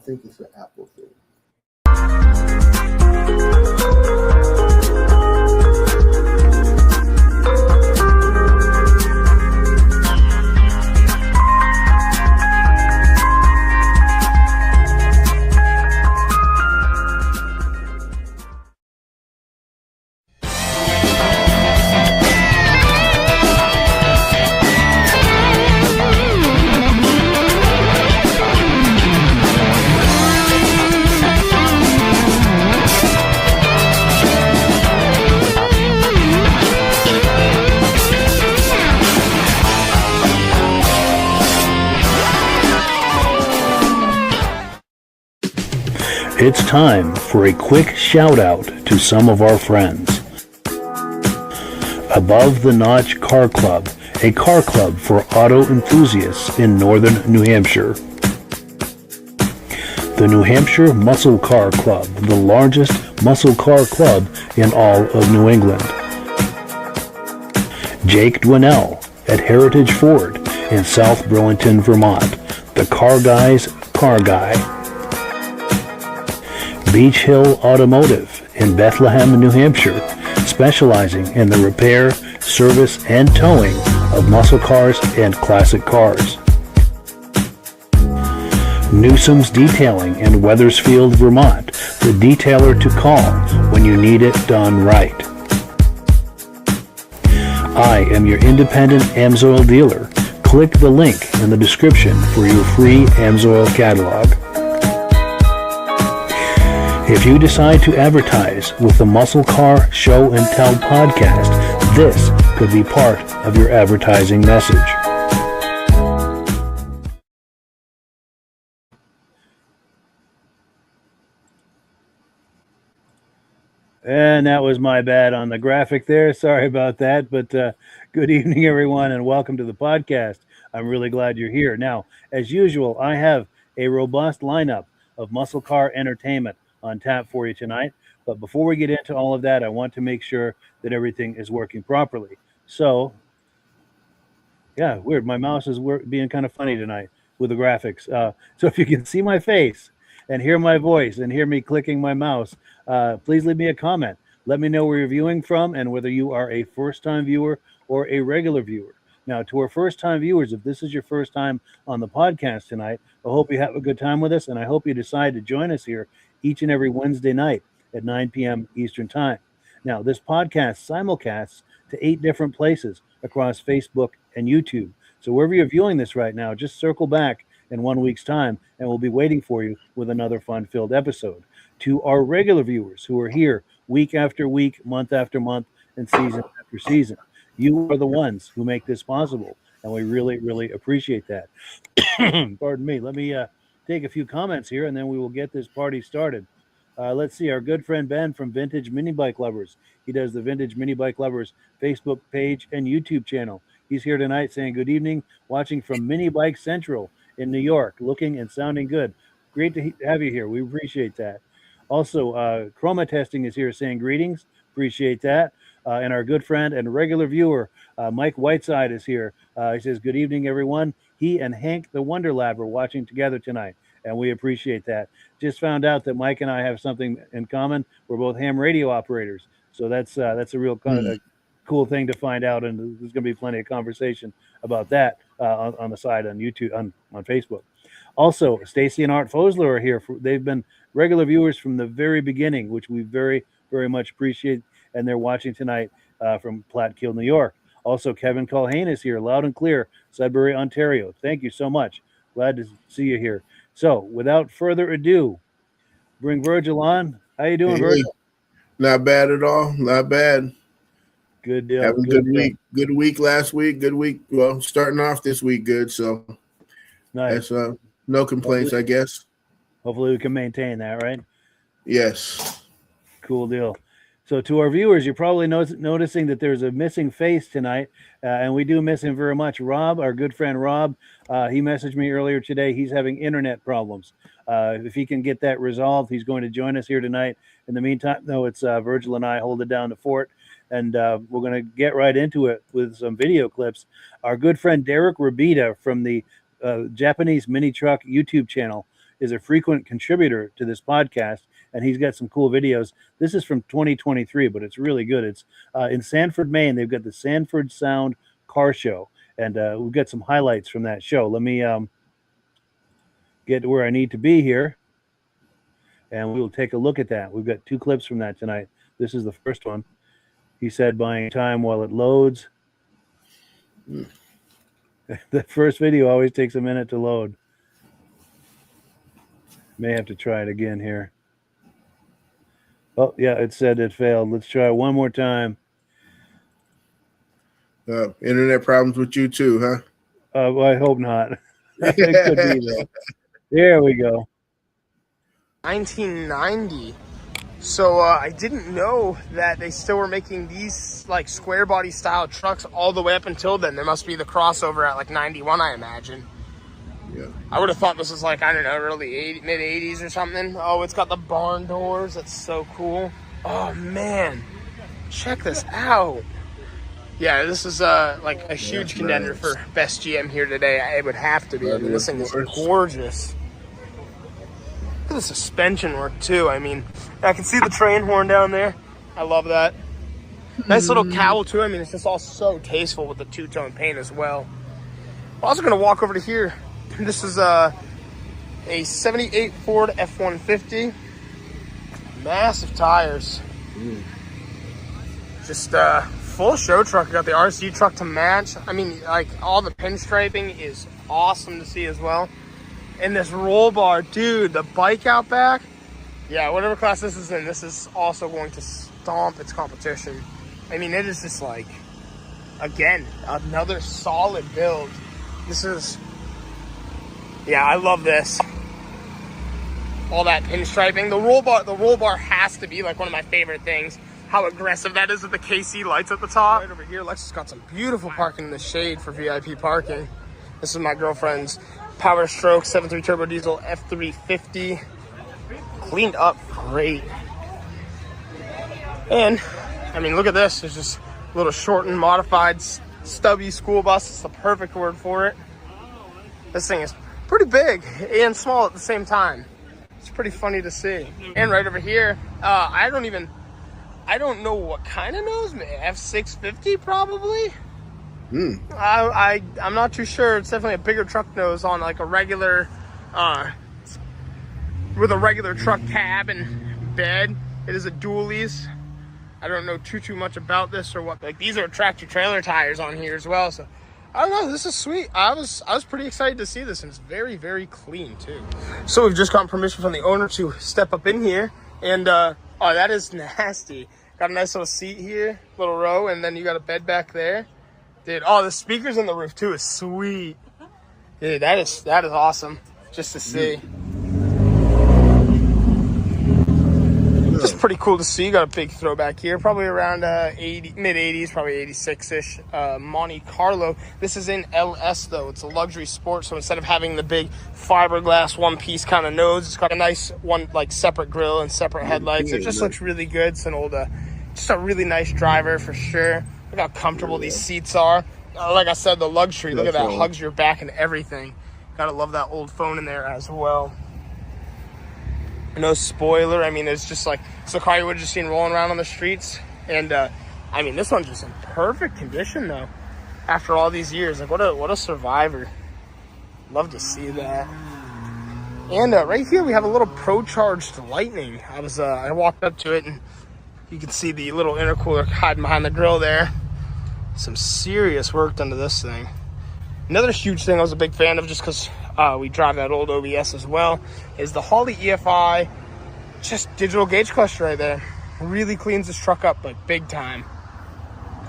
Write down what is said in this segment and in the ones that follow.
think it's an Apple thing. It's time for a quick shout out to some of our friends. Above the Notch Car Club, a car club for auto enthusiasts in northern New Hampshire. The New Hampshire Muscle Car Club, the largest muscle car club in all of New England. Jake Dwinell at Heritage Ford in South Burlington, Vermont, the car guy's car guy. Beach Hill Automotive in Bethlehem, New Hampshire, specializing in the repair, service, and towing of muscle cars and classic cars. Newsom's Detailing in Wethersfield, Vermont, the detailer to call when you need it done right. I am your independent Amsoil dealer. Click the link in the description for your free Amsoil catalog. If you decide to advertise with the Muscle Car Show and Tell podcast, this could be part of your advertising message. And that was my bad on the graphic there. Sorry about that. But good evening, everyone, and welcome to the podcast. I'm really glad you're here. Now, as usual, I have a robust lineup of muscle car entertainment on tap for you tonight. But before we get into all of that, I want to make sure that everything is working properly. So, yeah, weird. My mouse is being kind of funny tonight with the graphics. So if you can see my face and hear my voice and hear me clicking my mouse, please leave me a comment. Let me know where you're viewing from and whether you are a first-time viewer or a regular viewer. Now, to our first-time viewers, if this is your first time on the podcast tonight, I hope you have a good time with us, and I hope you decide to join us here each and every Wednesday night at 9 p.m. Eastern Time. Now, this podcast simulcasts to 8 different places across Facebook and YouTube. So wherever you're viewing this right now, just circle back in 1 week's time, and we'll be waiting for you with another fun-filled episode. To our regular viewers who are here week after week, month after month, and season after season, you are the ones who make this possible, and we really, really appreciate that. Pardon me. Let me take a few comments here, and then we will get this party started. Let's see. Our good friend Ben from Vintage Mini Bike Lovers. He does the Vintage Mini Bike Lovers Facebook page and YouTube channel. He's here tonight saying good evening, watching from Mini Bike Central in New York, looking and sounding good. Great to have you here. We appreciate that. Also, Chroma Testing is here saying greetings. Appreciate that. And our good friend and regular viewer, Mike Whiteside, is here. He says, good evening, everyone. He and Hank the Wonder Lab are watching together tonight, and we appreciate that. Just found out that Mike and I have something in common. We're both ham radio operators, so that's a real a cool thing to find out, and there's going to be plenty of conversation about that on the side on YouTube, on Facebook. Also, Stacy and Art Fosler are here. They've been regular viewers from the very beginning, which we very, very much appreciate, and they're watching tonight from Plattekill, New York. Also, Kevin Culhane is here, loud and clear, Sudbury, Ontario. Thank you so much. Glad to see you here. So, without further ado, bring Virgil on. How you doing, Virgil? Not bad at all. Not bad. Good deal. Having a good week. Good week last week. Good week. Well, starting off this week good. So, nice. That's no complaints, I guess. Hopefully, we can maintain that, right? Yes. Cool deal. So to our viewers, you're probably noticing that there's a missing face tonight, and we do miss him very much. Rob, our good friend Rob, he messaged me earlier today. He's having internet problems. If he can get that resolved, he's going to join us here tonight. In the meantime, though, it's Virgil and I holding down the fort, and we're going to get right into it with some video clips. Our good friend Derek Rabita from the Japanese Mini Truck YouTube channel is a frequent contributor to this podcast, and he's got some cool videos. This is from 2023, but it's really good. It's in Sanford, Maine. They've got the Sanford Sound Car Show, and we've got some highlights from that show. Let me get to where I need to be here, and we will take a look at that. We've got 2 clips from that tonight. This is the first one. He said buying time while it loads. The first video always takes a minute to load. May have to try it again here. Oh, yeah, it said it failed. Let's try it one more time. Internet problems with you too, huh? Well, I hope not. It could be, though. There we go. 1990. So I didn't know that they still were making these like square body style trucks all the way up until then. There must be the crossover at like 91, I imagine. Yeah. I would have thought this was like, I don't know, early mid 80s or something. Oh, it's got the barn doors. That's so cool. Oh man, check this out. Yeah, this is like a huge contender for best GM here today. It would have to be. I mean, this thing is gorgeous. Look at the suspension work too. I mean, I can see the train horn down there. I love that. Nice little cowl too. I mean, it's just all so tasteful with the two-tone paint as well. I'm also gonna walk over to here. This is a 78 Ford F-150. Massive tires. Just full show truck. You got the RC truck to match. I mean, like all the pinstriping is awesome to see as well. And this roll bar, dude, the bike out back. Yeah, whatever class this is in, this is also going to stomp its competition. I mean, it is just like, again, another solid build. This is, yeah, I love this. All that pinstriping. The roll bar has to be like one of my favorite things. How aggressive that is with the KC lights at the top. Right over here, Lexus got some beautiful parking in the shade for VIP parking. This is my girlfriend's Power Stroke 7.3 turbo diesel F350. Cleaned up great. And I mean, look at this. There's just a little shortened, modified, stubby school bus. It's the perfect word for it. This thing is pretty big and small at the same time. It's pretty funny to see. And right over here, I don't know what kind of nose. F650 probably. I'm not too sure. It's definitely a bigger truck nose on like a regular, with a regular truck cab and bed. It is a dualies. I don't know too much about this or what. Like these are tractor trailer tires on here as well. So I don't know. This is sweet. I was pretty excited to see this, and it's very, very clean too. So we've just gotten permission from the owner to step up in here, and oh, that is nasty. Got a nice little seat here, little row, and then you got a bed back there. Dude, oh, the speakers on the roof too is sweet. Dude, that is awesome just to see. Just pretty cool to see. You got a big throwback here, probably around mid 80s, probably 86-ish. Monte Carlo. This is in LS though. It's a luxury sport, so instead of having the big fiberglass one-piece kind of nose, it's got a nice one, like separate grille and separate headlights. It just looks really good. It's an old, just a really nice driver for sure. Look how comfortable these seats are. Like I said, the luxury. Look at that, hugs your back and everything. Gotta love that old phone in there as well. No spoiler. I mean, it's just like, it's the car you would have just seen rolling around on the streets. And I mean, this one's just in perfect condition though. After all these years, like what a survivor. Love to see that. And right here we have a little Pro-Charged Lightning. I walked up to it and you can see the little intercooler hiding behind the grill there. Some serious work done to this thing. Another huge thing I was a big fan of, just because we drive that old OBS as well, is the Holley EFI, just digital gauge cluster right there. Really cleans this truck up, like big time.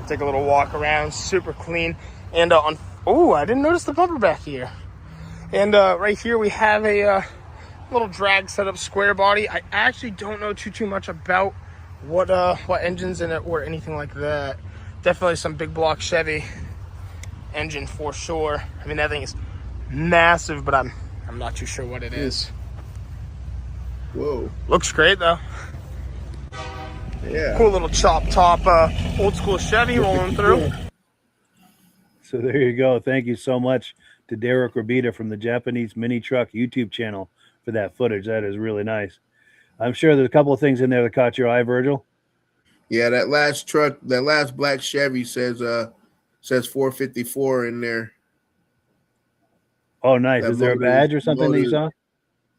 Take a little walk around, super clean. And I didn't notice the bumper back here. And right here we have a little drag setup square body. I actually don't know too much about what engine's in it or anything like that. Definitely some big block Chevy engine for sure. I mean, that thing is massive, but I'm not too sure what it is. Whoa. Looks great though. Yeah. Cool little chop top old school Chevy rolling through. So there you go. Thank you so much to Derek Rabita from the Japanese Mini Truck YouTube channel for that footage. That is really nice. I'm sure there's a couple of things in there that caught your eye, Virgil. Yeah, that last truck, that last black Chevy says 454 in there. Oh, nice. That Is there a motor is badge or something that you saw?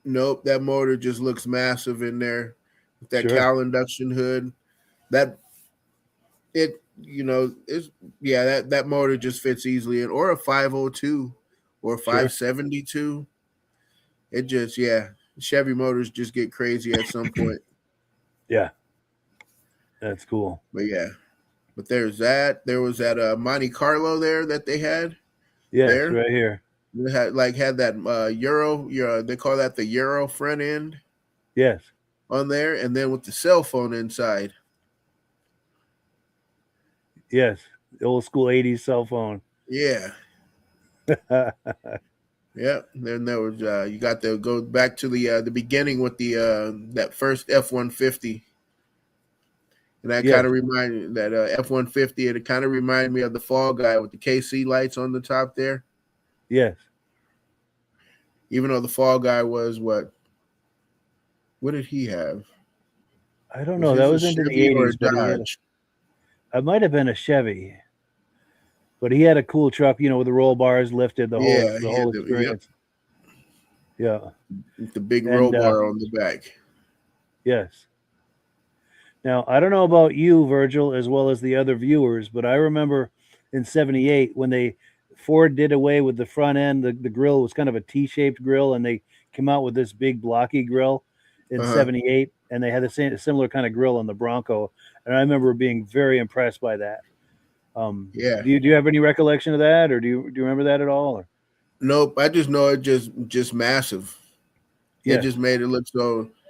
nope, that motor just looks massive in there. With that Sure. cowl induction hood. That it is that motor just fits easily in, or a 502 or Sure. 572. It just Chevy motors just get crazy at some point. Yeah. That's cool. But there's that. There was that Monte Carlo there that they had. Yes, there. right here. They had that Euro. They call that the Euro front end. Yes. On there, and then with the cell phone inside. Yes, the old school 80s cell phone. Yeah. Yeah. Then there was you got to go back to the beginning with the that first F-150. And that kind of reminded that F-150. It kind of reminded me of the Fall Guy with the KC lights on the top there. Yes. Even though the Fall Guy was what did he have? I don't know. That was into the 80s, but it might have been a Chevy. But he had a cool truck, with the roll bars lifted, the whole experience. Yeah. With the big roll bar on the back. Yes. Now, I don't know about you, Virgil, as well as the other viewers, but I remember in 78 when Ford did away with the front end, the grill was kind of a T-shaped grill, and they came out with this big blocky grill in 78, and they had the similar kind of grill on the Bronco, and I remember being very impressed by that. Do you have any recollection of that, or do you remember that at all? Or? Nope, I just know it just massive. It just made it look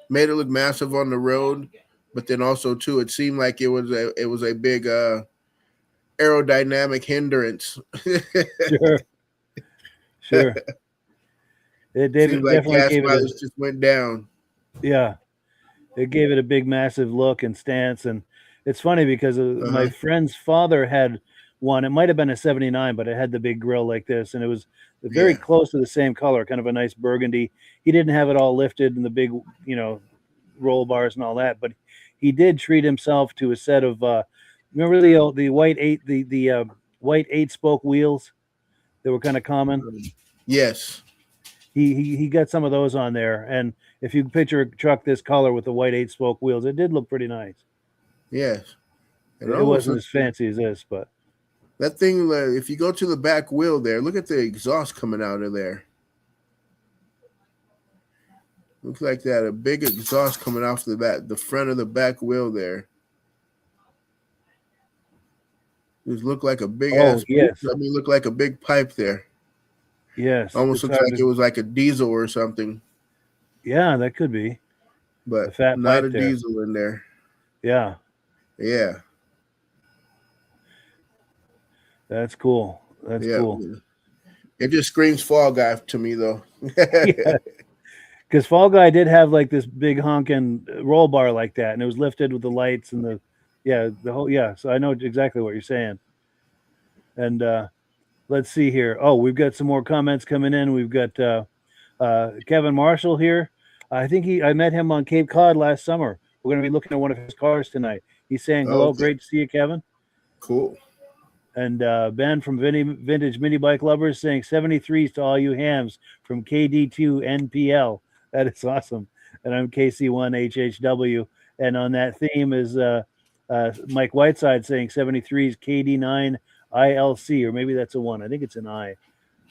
massive on the road, but then also too, it seemed like it was a big aerodynamic hindrance. Sure. It definitely gave it just went down. Yeah, it gave it a big, massive look and stance, and it's funny because my friend's father had one. It might have been a 79, but it had the big grill like this, and it was very close to the same color, kind of a nice burgundy. He didn't have it all lifted and the big, roll bars and all that, but he did treat himself to a set of remember the white white 8-spoke wheels that were kind of common. Yes, he got some of those on there, and if you picture a truck this color with the white 8-spoke wheels, it did look pretty nice. Yes, it wasn't as fancy as this, but that thing. If you go to the back wheel there, look at the exhaust coming out of there. Looks like that, a big exhaust coming off the front of the back wheel there. Just look like a big look like a big pipe there. Yes. Almost looks like it was like a diesel or something. Yeah, that could be. But not a diesel in there. Yeah. Yeah. That's cool. That's cool. It just screams Fall Guy to me, though. Because Fall Guy did have like this big honking roll bar like that, and it was lifted with the lights and the whole. So I know exactly what you're saying. And let's see here. Oh, we've got some more comments coming in. We've got Kevin Marshall here. I think I met him on Cape Cod last summer. We're going to be looking at one of his cars tonight. He's saying hello. Okay. Great to see you, Kevin. Cool. And Ben from Vintage Mini Bike Lovers saying 73s to all you hams from KD2 NPL. That is awesome. And I'm KC1HHW. And on that theme is Mike Whiteside saying 73s KD9 ILC, or maybe that's a 1. I think it's an I.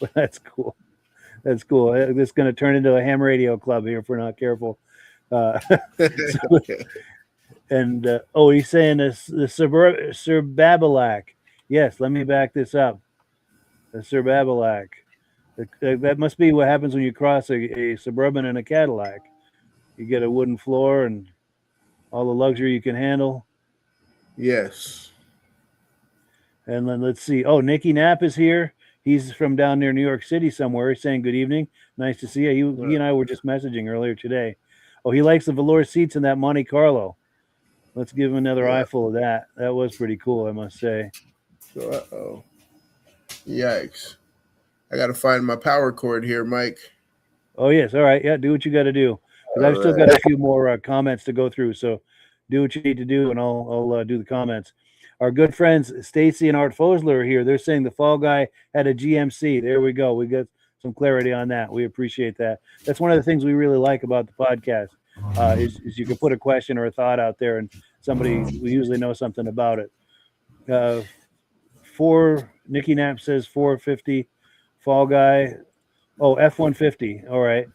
But that's cool. That's cool. This is going to turn into a ham radio club here if we're not careful. And he's saying the Sir Babilac. Yes, let me back this up. The Sir Babilac. That must be what happens when you cross a Suburban and a Cadillac. You get a wooden floor and all the luxury you can handle. Yes. And then let's see. Oh, Nicky Knapp is here. He's from down near New York City somewhere. He's saying good evening. Nice to see you. He and I were just messaging earlier today. Oh, he likes the velour seats in that Monte Carlo. Let's give him another eyeful of that. That was pretty cool, I must say. Uh-oh. Yikes. I got to find my power cord here, Mike. Oh, yes. All right. Yeah, do what you got to do. Because I've still got a few more comments to go through. So do what you need to do, and I'll do the comments. Our good friends Stacy and Art Fosler are here. They're saying the Fall Guy had a GMC. There we go. We got some clarity on that. We appreciate that. That's one of the things we really like about the podcast is you can put a question or a thought out there, and somebody we usually know something about it. Nikki Knapp says 450 Fall Guy. Oh, F-150. All right.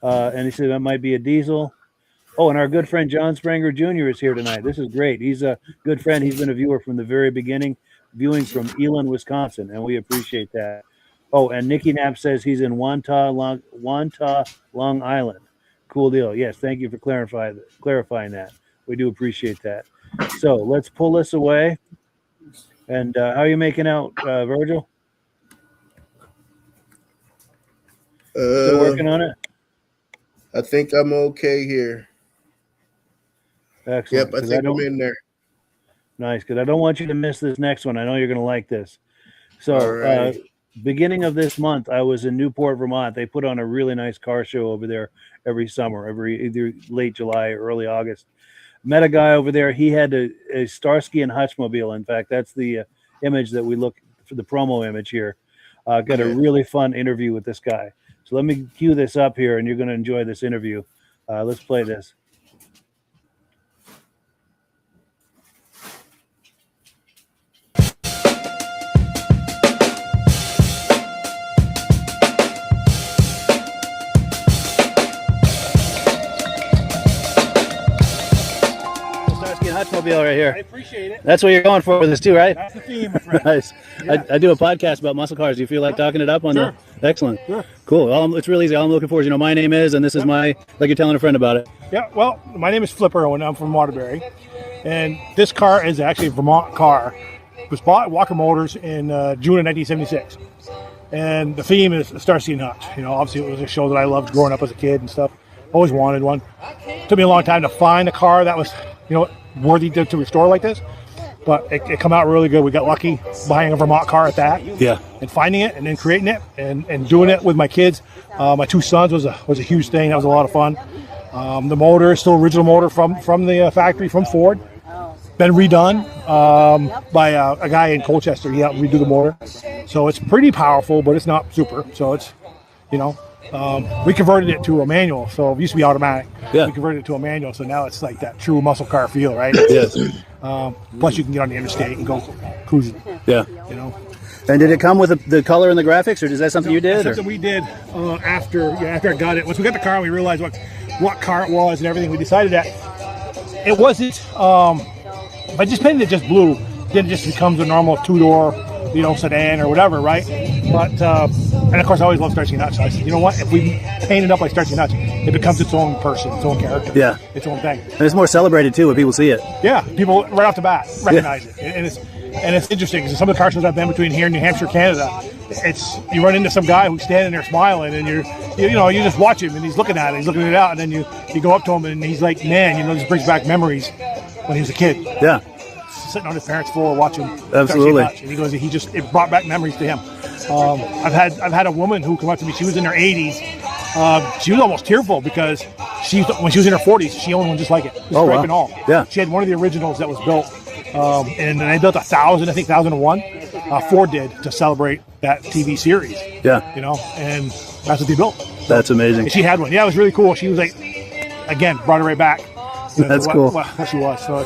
And he said that might be a diesel. Oh, and our good friend John Spranger Jr. is here tonight. This is great. He's a good friend. He's been a viewer from the very beginning, viewing from Elon, Wisconsin, and we appreciate that. Oh, and Nikki Knapp says he's in Wantagh, Long Island. Cool deal. Yes, thank you for clarifying that. We do appreciate that. So let's pull this away. And how are you making out, Virgil? Still working on it? I think I'm okay here. Excellent. Yep, I think I'm in there. Nice, because I don't want you to miss this next one. I know you're going to like this. So, beginning of this month, I was in Newport, Vermont. They put on a really nice car show over there every summer, either late July or early August. Met a guy over there. He had a Starsky and Hutchmobile. In fact, that's the image that we look for, the promo image here. Got a really fun interview with this guy. So let me cue this up here, and you're going to enjoy this interview. Let's play this. Hutchmobile right here. I appreciate it. That's what you're going for with this too, right? That's the theme, my friend. Nice. Yeah. I do a podcast about muscle cars. Do you feel like talking it up on the? Excellent. Sure. Cool. Well, it's really easy. All I'm looking for is, my name is, and this is my, like you're telling a friend about it. Yeah. Well, my name is Flipper, and I'm from Waterbury, and this car is actually a Vermont car. It was bought at Walker Motors in June of 1976, and the theme is Starsky and Hutch. Obviously it was a show that I loved growing up as a kid and stuff. Always wanted one. Took me a long time to find a car that was, worthy to restore like this, but it come out really good. We got lucky buying a Vermont car at that, and finding it and then creating it and doing it with my kids. My two sons was a huge thing. That was a lot of fun. The motor is still original motor from the factory from Ford. Been redone by a guy in Colchester. He helped redo the motor, so it's pretty powerful, but it's not super. So it's we converted it to a manual, so it used to be automatic. Yeah. We converted it to a manual, so now it's like that true muscle car feel, right? Yes. Plus, you can get on the interstate and go cruising. Yeah. And did it come with the color and the graphics, or is that something you did? That's something we did after I got it. Once we got the car, we realized what car it was and everything. We decided that it wasn't. If I just painted it just blue, then it just becomes a normal two-door, sedan or whatever, right? But and of course I always loved Starsky and Hutch. So I said, you know what? If we paint it up like Starsky and Hutch, it becomes its own person, its own character, its own thing. And it's more celebrated too when people see it. Yeah, people right off the bat recognize it, and it's interesting because some of the car shows I've been between here and New Hampshire, Canada, you run into some guy who's standing there smiling, and you just watch him and he's looking at it out, and then you go up to him and he's like, man, this brings back memories when he was a kid. Yeah. Sitting on his parents' floor watching. Absolutely. And he goes, it brought back memories to him. I've had a woman who come up to me. She was in her 80s. She was almost tearful because when she was in her 40s, she owned one just like it. Stripe and all. Yeah. She had one of the originals that was built, and they built 1001. Ford did to celebrate that TV series. Yeah. And that's what they built. That's amazing. And she had one. Yeah, it was really cool. She was like, again, brought it right back. That's cool. What she was. So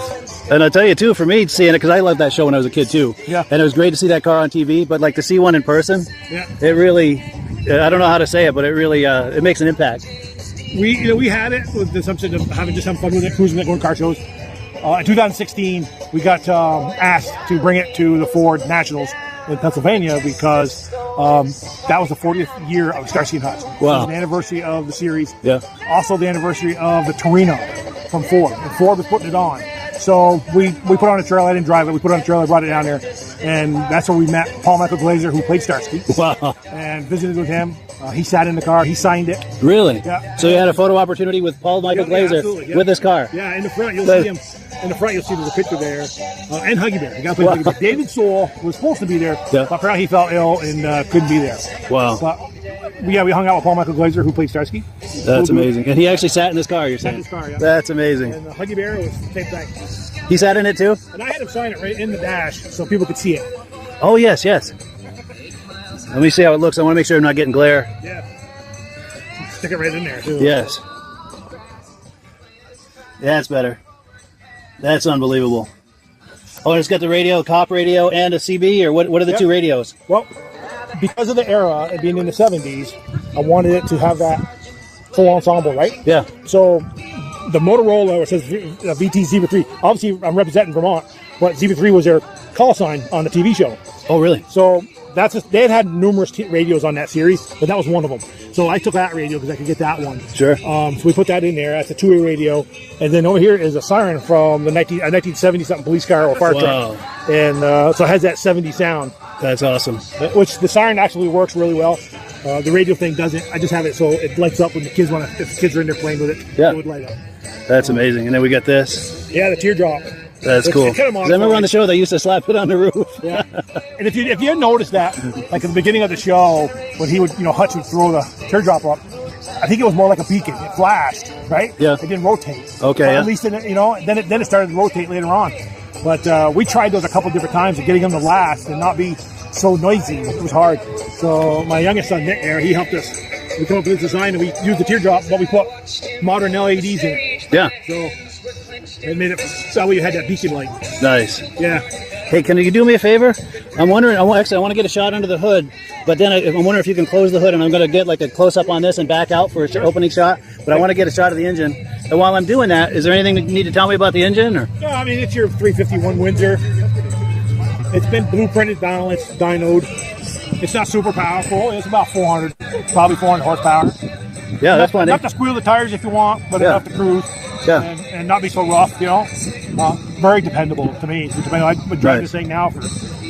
and I'll tell you too, for me seeing it, because I loved that show when I was a kid too. Yeah. And it was great to see that car on TV, but like to see one in person, it really, I don't know how to say it, but it really, it makes an impact. We had it with the assumption of having just some fun with it, cruising it, going to car shows. In 2016, we got asked to bring it to the Ford Nationals in Pennsylvania because that was the 40th year of Starsky and Hutch. Wow. It was the anniversary of the series. Yeah. Also the anniversary of the Torino from Ford. And Ford was putting it on. So we put on a trailer. I didn't drive it. We put on a trailer, brought it down there. And that's where we met Paul Michael Glaser, who played Starsky. Wow. And visited with him. He sat in the car. He signed it. Really? Yeah. So you had a photo opportunity with Paul Michael Glaser with this car? Yeah, in the front you'll see him. In the front you'll see there's a picture there. And Huggy Bear. The guy played Huggy Bear. David Soul was supposed to be there. Yeah. But apparently he fell ill and couldn't be there. Wow. But we hung out with Paul Michael Glazer, who played Starsky. That's amazing. And he actually sat in this car, you're saying? Sat in this car, yeah. That's amazing. And Huggy Bear was the same thing. He sat in it too? And I had him sign it right in the dash so people could see it. Oh, yes. Let me see how it looks. I want to make sure I'm not getting glare. Yeah. Stick it right in there, too. Yes. That's better. That's unbelievable. Oh, and it's got the radio, cop radio, and a CB, or what are the two radios? Well, because of the era, it being in the 70s, I wanted it to have that full ensemble, right? Yeah. So the Motorola, it says VT Zebra 3. Obviously, I'm representing Vermont, but Zebra 3 was their call sign on the TV show. Oh, really? So they had numerous radios on that series, but that was one of them. So I took that radio because I could get that one. Sure. So we put that in there. That's a two-way radio. And then over here is a siren from the 1970-something police car or fire truck. And so it has that 70 sound. That's awesome. Which the siren actually works really well. The radio thing doesn't. I just have it so it lights up when the kids if the kids are in there playing with it. Yeah. It would light up. That's amazing. And then we got this. Yeah, the teardrop. That's cool. I remember on the show they used to slap it on the roof. Yeah. And if you had noticed that, like at the beginning of the show, when he would, Hutch would throw the teardrop up, I think it was more like a beacon. It flashed, right? Yeah. It didn't rotate. Okay. At least then it started to rotate later on. But we tried those a couple different times and getting them to last and not be so noisy. It was hard. So my youngest son Nick there, he helped us. We come up with this design and we used the teardrop, but we put modern LEDs in it. Yeah. So it made it so you had that beacon light. Nice. Yeah. Hey, can you do me a favor? I'm wondering. I want to get a shot under the hood, but then I'm wondering if you can close the hood, and I'm going to get like a close up on this and back out for an opening shot. But I want to get a shot of the engine. And while I'm doing that, is there anything you need to tell me about the engine? Or? No, I mean it's your 351 Windsor. It's been blueprinted down. It's dynoed. It's not super powerful. It's about 400, probably 400 horsepower. Yeah, that's plenty. Enough to squeal the tires if you want, but enough to cruise. Yeah. And not be so rough, very dependable to me. I've been driving this thing now for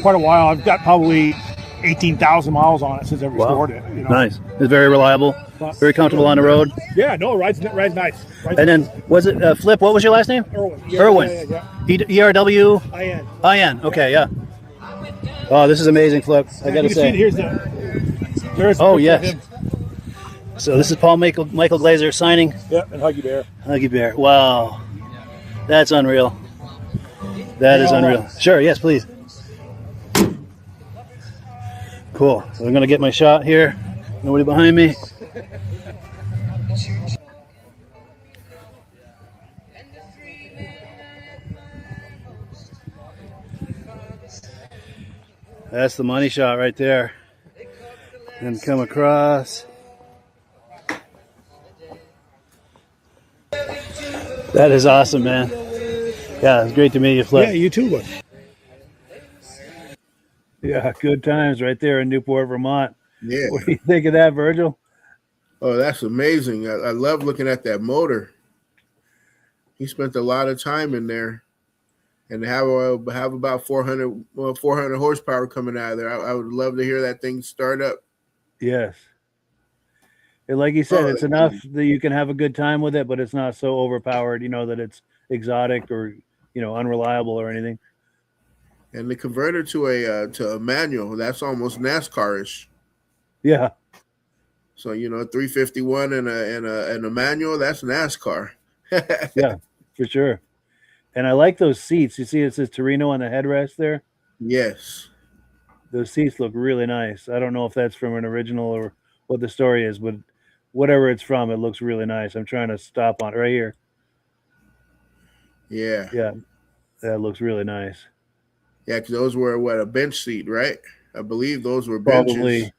quite a while. I've got probably 18,000 miles on it since I've restored it. Nice. It's very reliable, very comfortable on the road. Yeah, no, rides nice. And then, was it Flip? What was your last name? Irwin. Irwin. Yeah. ERW? IN. IN. Okay, yeah. Oh, this is amazing, Flip. I got to say. Here's yes. So this is Paul Michael Glazer signing. Yep, and Huggy Bear. Huggy Bear. Wow. That's unreal. That is unreal. Sure, yes, please. Cool. So I'm going to get my shot here. Nobody behind me. That's the money shot right there. And come across. That is awesome, man. Yeah, it's great to meet you, Flip. Yeah, you too, bud. Yeah, good times right there in Newport, Vermont. Yeah. What do you think of that, Virgil? Oh, that's amazing. I love looking at that motor. He spent a lot of time in there. And have about 400 horsepower coming out of there. I would love to hear that thing start up. Yes. And like you said, it's enough that you can have a good time with it, but it's not so overpowered, that it's exotic or, unreliable or anything. And the converter to a manual, that's almost NASCAR-ish. Yeah. So 351 and a manual, that's NASCAR. Yeah, for sure. And I like those seats. You see it says Torino on the headrest there? Yes. Those seats look really nice. I don't know if that's from an original or what the story is, but whatever it's from, it looks really nice. I'm trying to stop on it right here. Yeah. Yeah. That looks really nice. Yeah, because those were, a bench seat, right? I believe those were benches.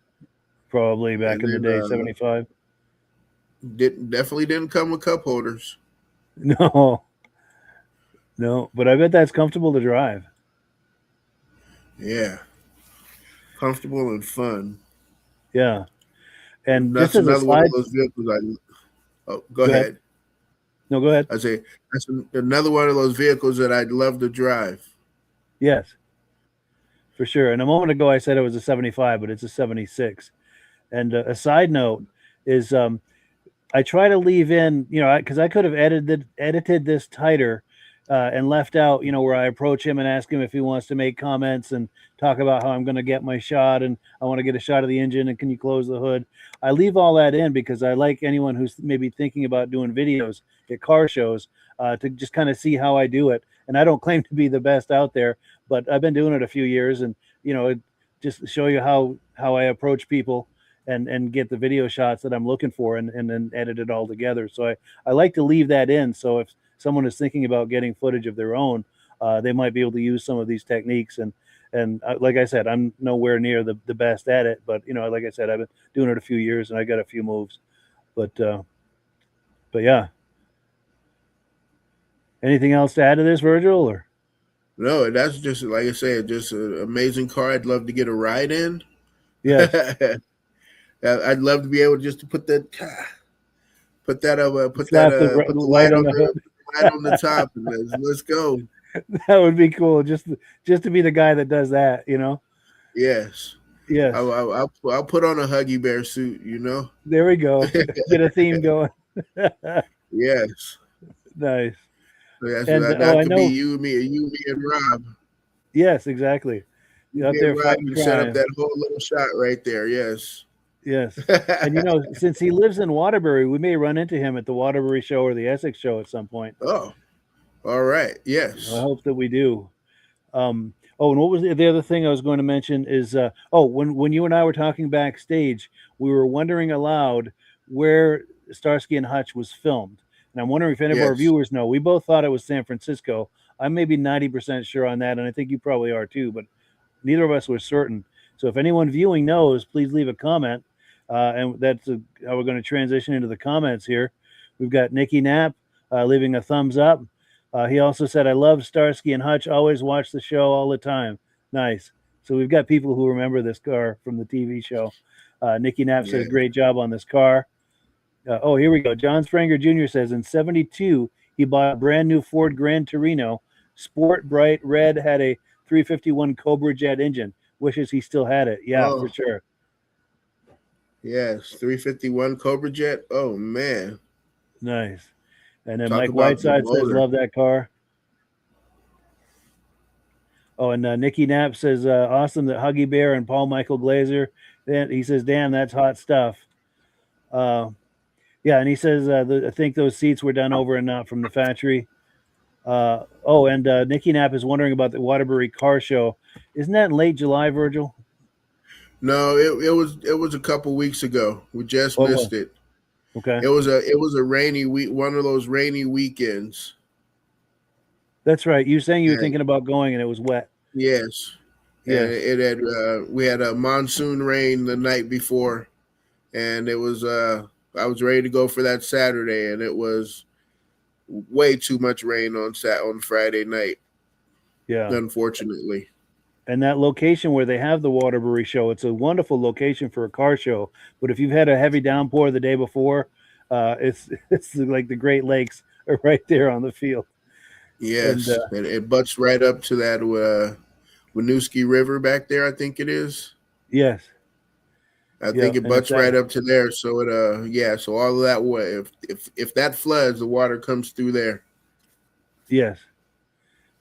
Probably back in the day, 75. Definitely didn't come with cup holders. No, but I bet that's comfortable to drive. Yeah. Comfortable and fun. Yeah. And that's another one of those vehicles go ahead. No, go ahead. I say that's another one of those vehicles that I'd love to drive. Yes, for sure. And a moment ago I said it was a 75, but it's a 76. And a side note is I try to leave in, because I could have edited this tighter and left out, where I approach him and ask him if he wants to make comments and talk about how I'm going to get my shot and I want to get a shot of the engine and can you close the hood. I leave all that in because I like anyone who's maybe thinking about doing videos at car shows to just kind of see how I do it. And I don't claim to be the best out there, but I've been doing it a few years, and just show you how I approach people and get the video shots that I'm looking for and then edit it all together. So I like to leave that in. So if someone is thinking about getting footage of their own, they might be able to use some of these techniques. And like I said, I'm nowhere near the best at it, but like I said, I've been doing it a few years and I got a few moves, but yeah. Anything else to add to this, Virgil? Or no, that's just like I said, just an amazing car. I'd love to get a ride in. Yeah. I'd love to be able just to put that light on the hood. Light on the top and let's go. That would be cool. Just to be the guy that does that, Yes. Yes. I'll put on a Huggy Bear suit, There we go. Get a theme going. Yes. Nice. So that could be you, me, and Rob. Yes, exactly. You out there Rob, you set up that whole little shot right there. Yes. Yes. And since he lives in Waterbury, we may run into him at the Waterbury show or the Essex show at some point. Oh, all right. Yes. I hope that we do. And what was the other thing I was going to mention is, when you and I were talking backstage, we were wondering aloud where Starsky and Hutch was filmed. And I'm wondering if any of our viewers know. We both thought it was San Francisco. I'm maybe 90% sure on that, and I think you probably are too, but neither of us were certain. So if anyone viewing knows, please leave a comment. And that's how we're going to transition into the comments here. We've got Nicky Knapp leaving a thumbs up. He also said, I love Starsky and Hutch. Always watch the show all the time. Nice. So we've got people who remember this car from the TV show. Nicky Knapp says, great job on this car. Here we go. John Spranger Jr. says, in 72, he bought a brand new Ford Gran Torino. Sport bright red, had a 351 Cobra Jet engine. Wishes he still had it. Yeah, for sure. Yes, 351 Cobra Jet. Oh, man. Nice. And then Mike Whiteside says, love that car. Oh, and Nicky Knapp says, awesome that Huggy Bear and Paul Michael Glazer. Then he says, damn, that's hot stuff. Yeah, and he says, I think those seats were done over and not from the factory. And Nicky Knapp is wondering about the Waterbury car show. Isn't that in late July, Virgil? No, it was a couple weeks ago. We just missed it. Okay. It was a rainy week, one of those rainy weekends. That's right. You were saying you were thinking about going and it was wet. Yes. Yeah. It had we had a monsoon rain the night before, and it was I was ready to go for that Saturday, and it was way too much rain on Friday night. Yeah. Unfortunately. And that location where they have the Waterbury show, it's a wonderful location for a car show. But if you've had a heavy downpour the day before, it's like the Great Lakes are right there on the field. Yes, and it butts right up to that Winooski River back there, I think it is. Yes. I think it butts right up to there. So so all of that way, if that floods, the water comes through there. Yes.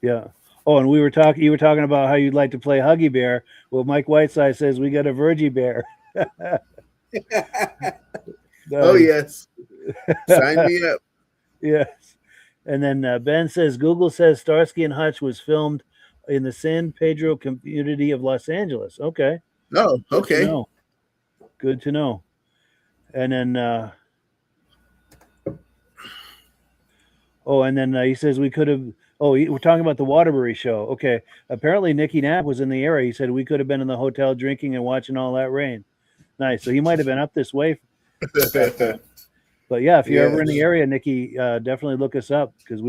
Yeah. Oh, and you were talking about how you'd like to play Huggy Bear. Well, Mike Whiteside says we got a Virgie Bear. Oh, yes. Sign me up. Yes. And then Ben says, Google says Starsky and Hutch was filmed in the San Pedro community of Los Angeles. Okay. Oh, okay. Good to know. And then, he says we could have. Oh, we're talking about the Waterbury show. Okay. Apparently, Nicky Knapp was in the area. He said we could have been in the hotel drinking and watching all that rain. Nice. So he might have been up this way. But yeah, if you're ever in the area, Nicky, definitely look us up because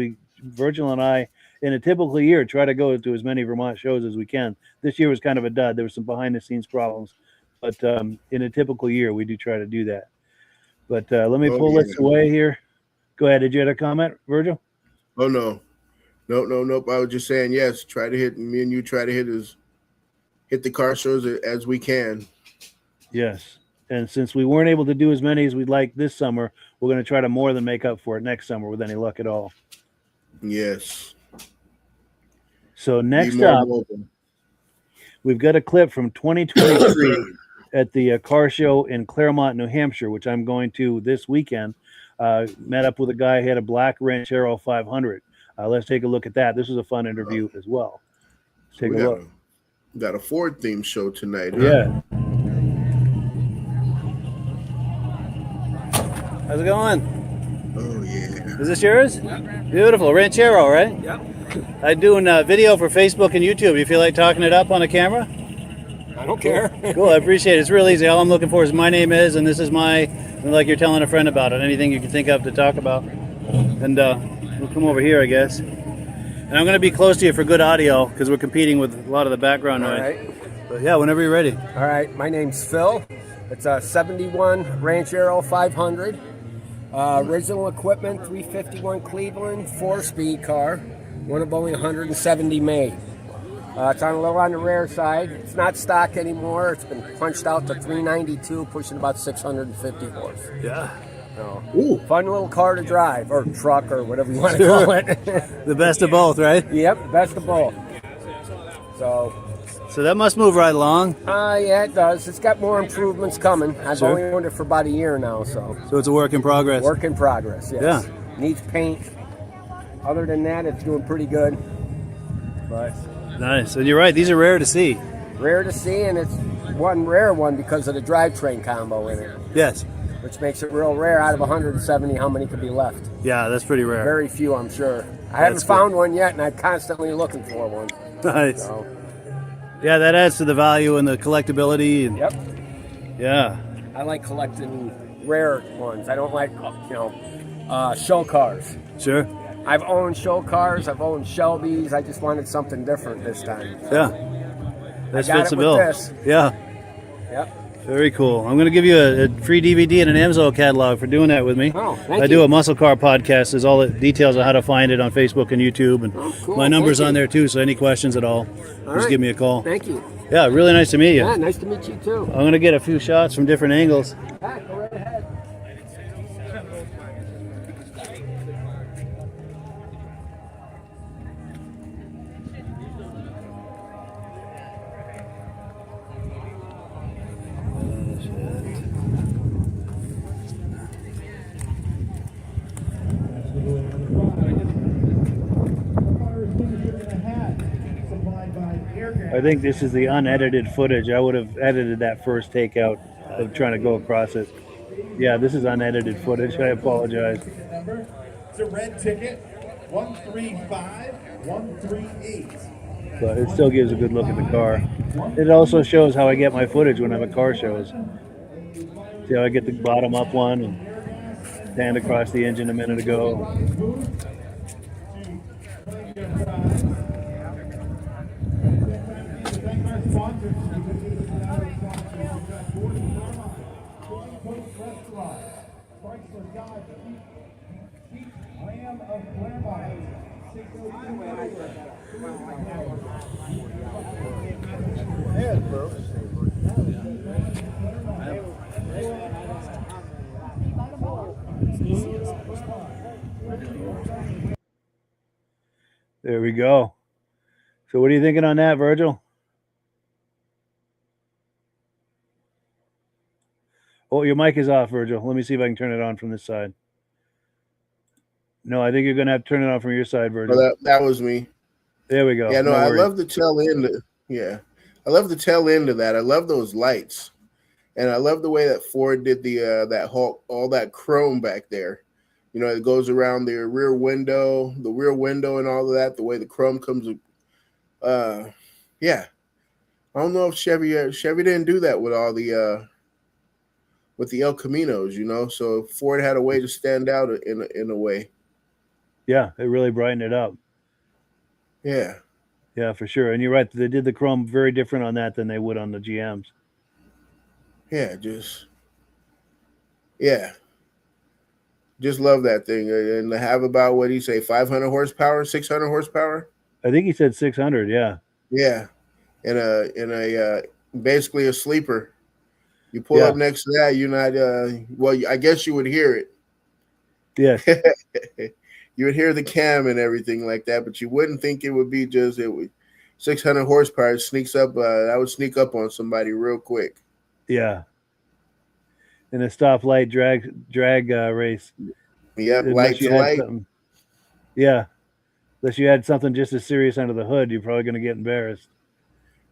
Virgil and I, in a typical year, try to go to as many Vermont shows as we can. This year was kind of a dud. There were some behind-the-scenes problems. But in a typical year, we do try to do that. But let me pull this away here. Go ahead. Did you have a comment, Virgil? Oh, no. Nope. I was just saying, yes, me and you try to hit the car shows as we can. Yes. And since we weren't able to do as many as we'd like this summer, we're going to try to more than make up for it next summer with any luck at all. Yes. So next up, we've got a clip from 2023 at the car show in Claremont, New Hampshire, which I'm going to this weekend. Met up with a guy who had a black Ranchero 500. Let's take a look at that. This was a fun interview as well. Take a look. Got a Ford themed show tonight, huh? Yeah. How's it going? Oh, yeah. Is this yours? Yeah. Beautiful. Ranchero, right? Yep. I'm doing a video for Facebook and YouTube. You feel like talking it up on a camera? I don't care. Cool. I appreciate it. It's real easy. All I'm looking for is my name is, and this is my, like you're telling a friend about it. Anything you can think of to talk about. And we'll come over here, I guess. And I'm going to be close to you for good audio because we're competing with a lot of the background noise. All right. But yeah, whenever you're ready. All right. My name's Phil. It's a 71 Ranchero 500. Original equipment, 351 Cleveland, 4-speed car. One of only 170 made. It's on a little on the rare side. It's not stock anymore. It's been punched out to 392, pushing about 650 horse. Yeah. So, fun little car to drive, or truck, or whatever you want to call it. The best of both, right? Yep, best of both. So that must move right along. Yeah, it does. It's got more improvements coming. I've only owned it for about a year now, so. So it's a work in progress. Work in progress, yes. Yeah. Needs paint. Other than that, it's doing pretty good. But nice. And you're right, these are rare to see. Rare to see, and it's one rare one because of the drivetrain combo in it. Yes. Which makes it real rare. Out of 170, how many could be left? Yeah, that's pretty rare. Very few, I'm sure. I haven't found one yet, and I'm constantly looking for one. Nice. So. Yeah, that adds to the value and the collectability. And yep. Yeah. I like collecting rare ones. I don't like, show cars. Sure. I've owned show cars. I've owned Shelbys. I just wanted something different this time. So. Yeah. This fits the bill. This. Yeah. Yep. Very cool. I'm going to give you a free DVD and an Amsoil catalog for doing that with me. Oh, thank you. I do a muscle car podcast. There's all the details on how to find it on Facebook and YouTube. And cool. My number's on there too, so any questions at all, just give me a call. Thank you. Yeah, really nice to meet you. Yeah, nice to meet you too. I'm going to get a few shots from different angles. Go right ahead. I think this is the unedited footage. I would have edited that first takeout of trying to go across it. Yeah, this is unedited footage. I apologize. It's a red ticket, 135138. But it still gives a good look at the car. It also shows how I get my footage when I'm at car shows. See how I get the bottom up one and stand across the engine a minute ago. There we go. So what are you thinking on that, Virgil? Oh, your mic is off, Virgil. Let me see if I can turn it on from this side. No, I think you're going to have to turn it on from your side, Virgil. Oh, that was me. There we go. Yeah, no, I love the tail end. I love the tail end of that. I love those lights. And I love the way that Ford did all that chrome back there. You know, it goes around the rear window and all of that, the way the chrome comes. Yeah. I don't know if Chevy didn't do that with all the with the El Caminos, you know. So Ford had a way to stand out in a way. Yeah, it really brightened it up. Yeah. Yeah, for sure. And you're right. They did the chrome very different on that than they would on the GMs. Yeah, just love that thing. And to have about, what do you say, 500 horsepower, 600 horsepower? I think he said 600, yeah. Yeah. In a basically a sleeper. You pull up next to that, you're not well, I guess you would hear it. Yes. you would hear the cam and everything like that, but you wouldn't think it would be just 600 horsepower. Sneaks up. I would sneak up on somebody real quick. Yeah. In a stoplight drag race. Yep, light to light. Yeah. Unless you had something just as serious under the hood, you're probably going to get embarrassed.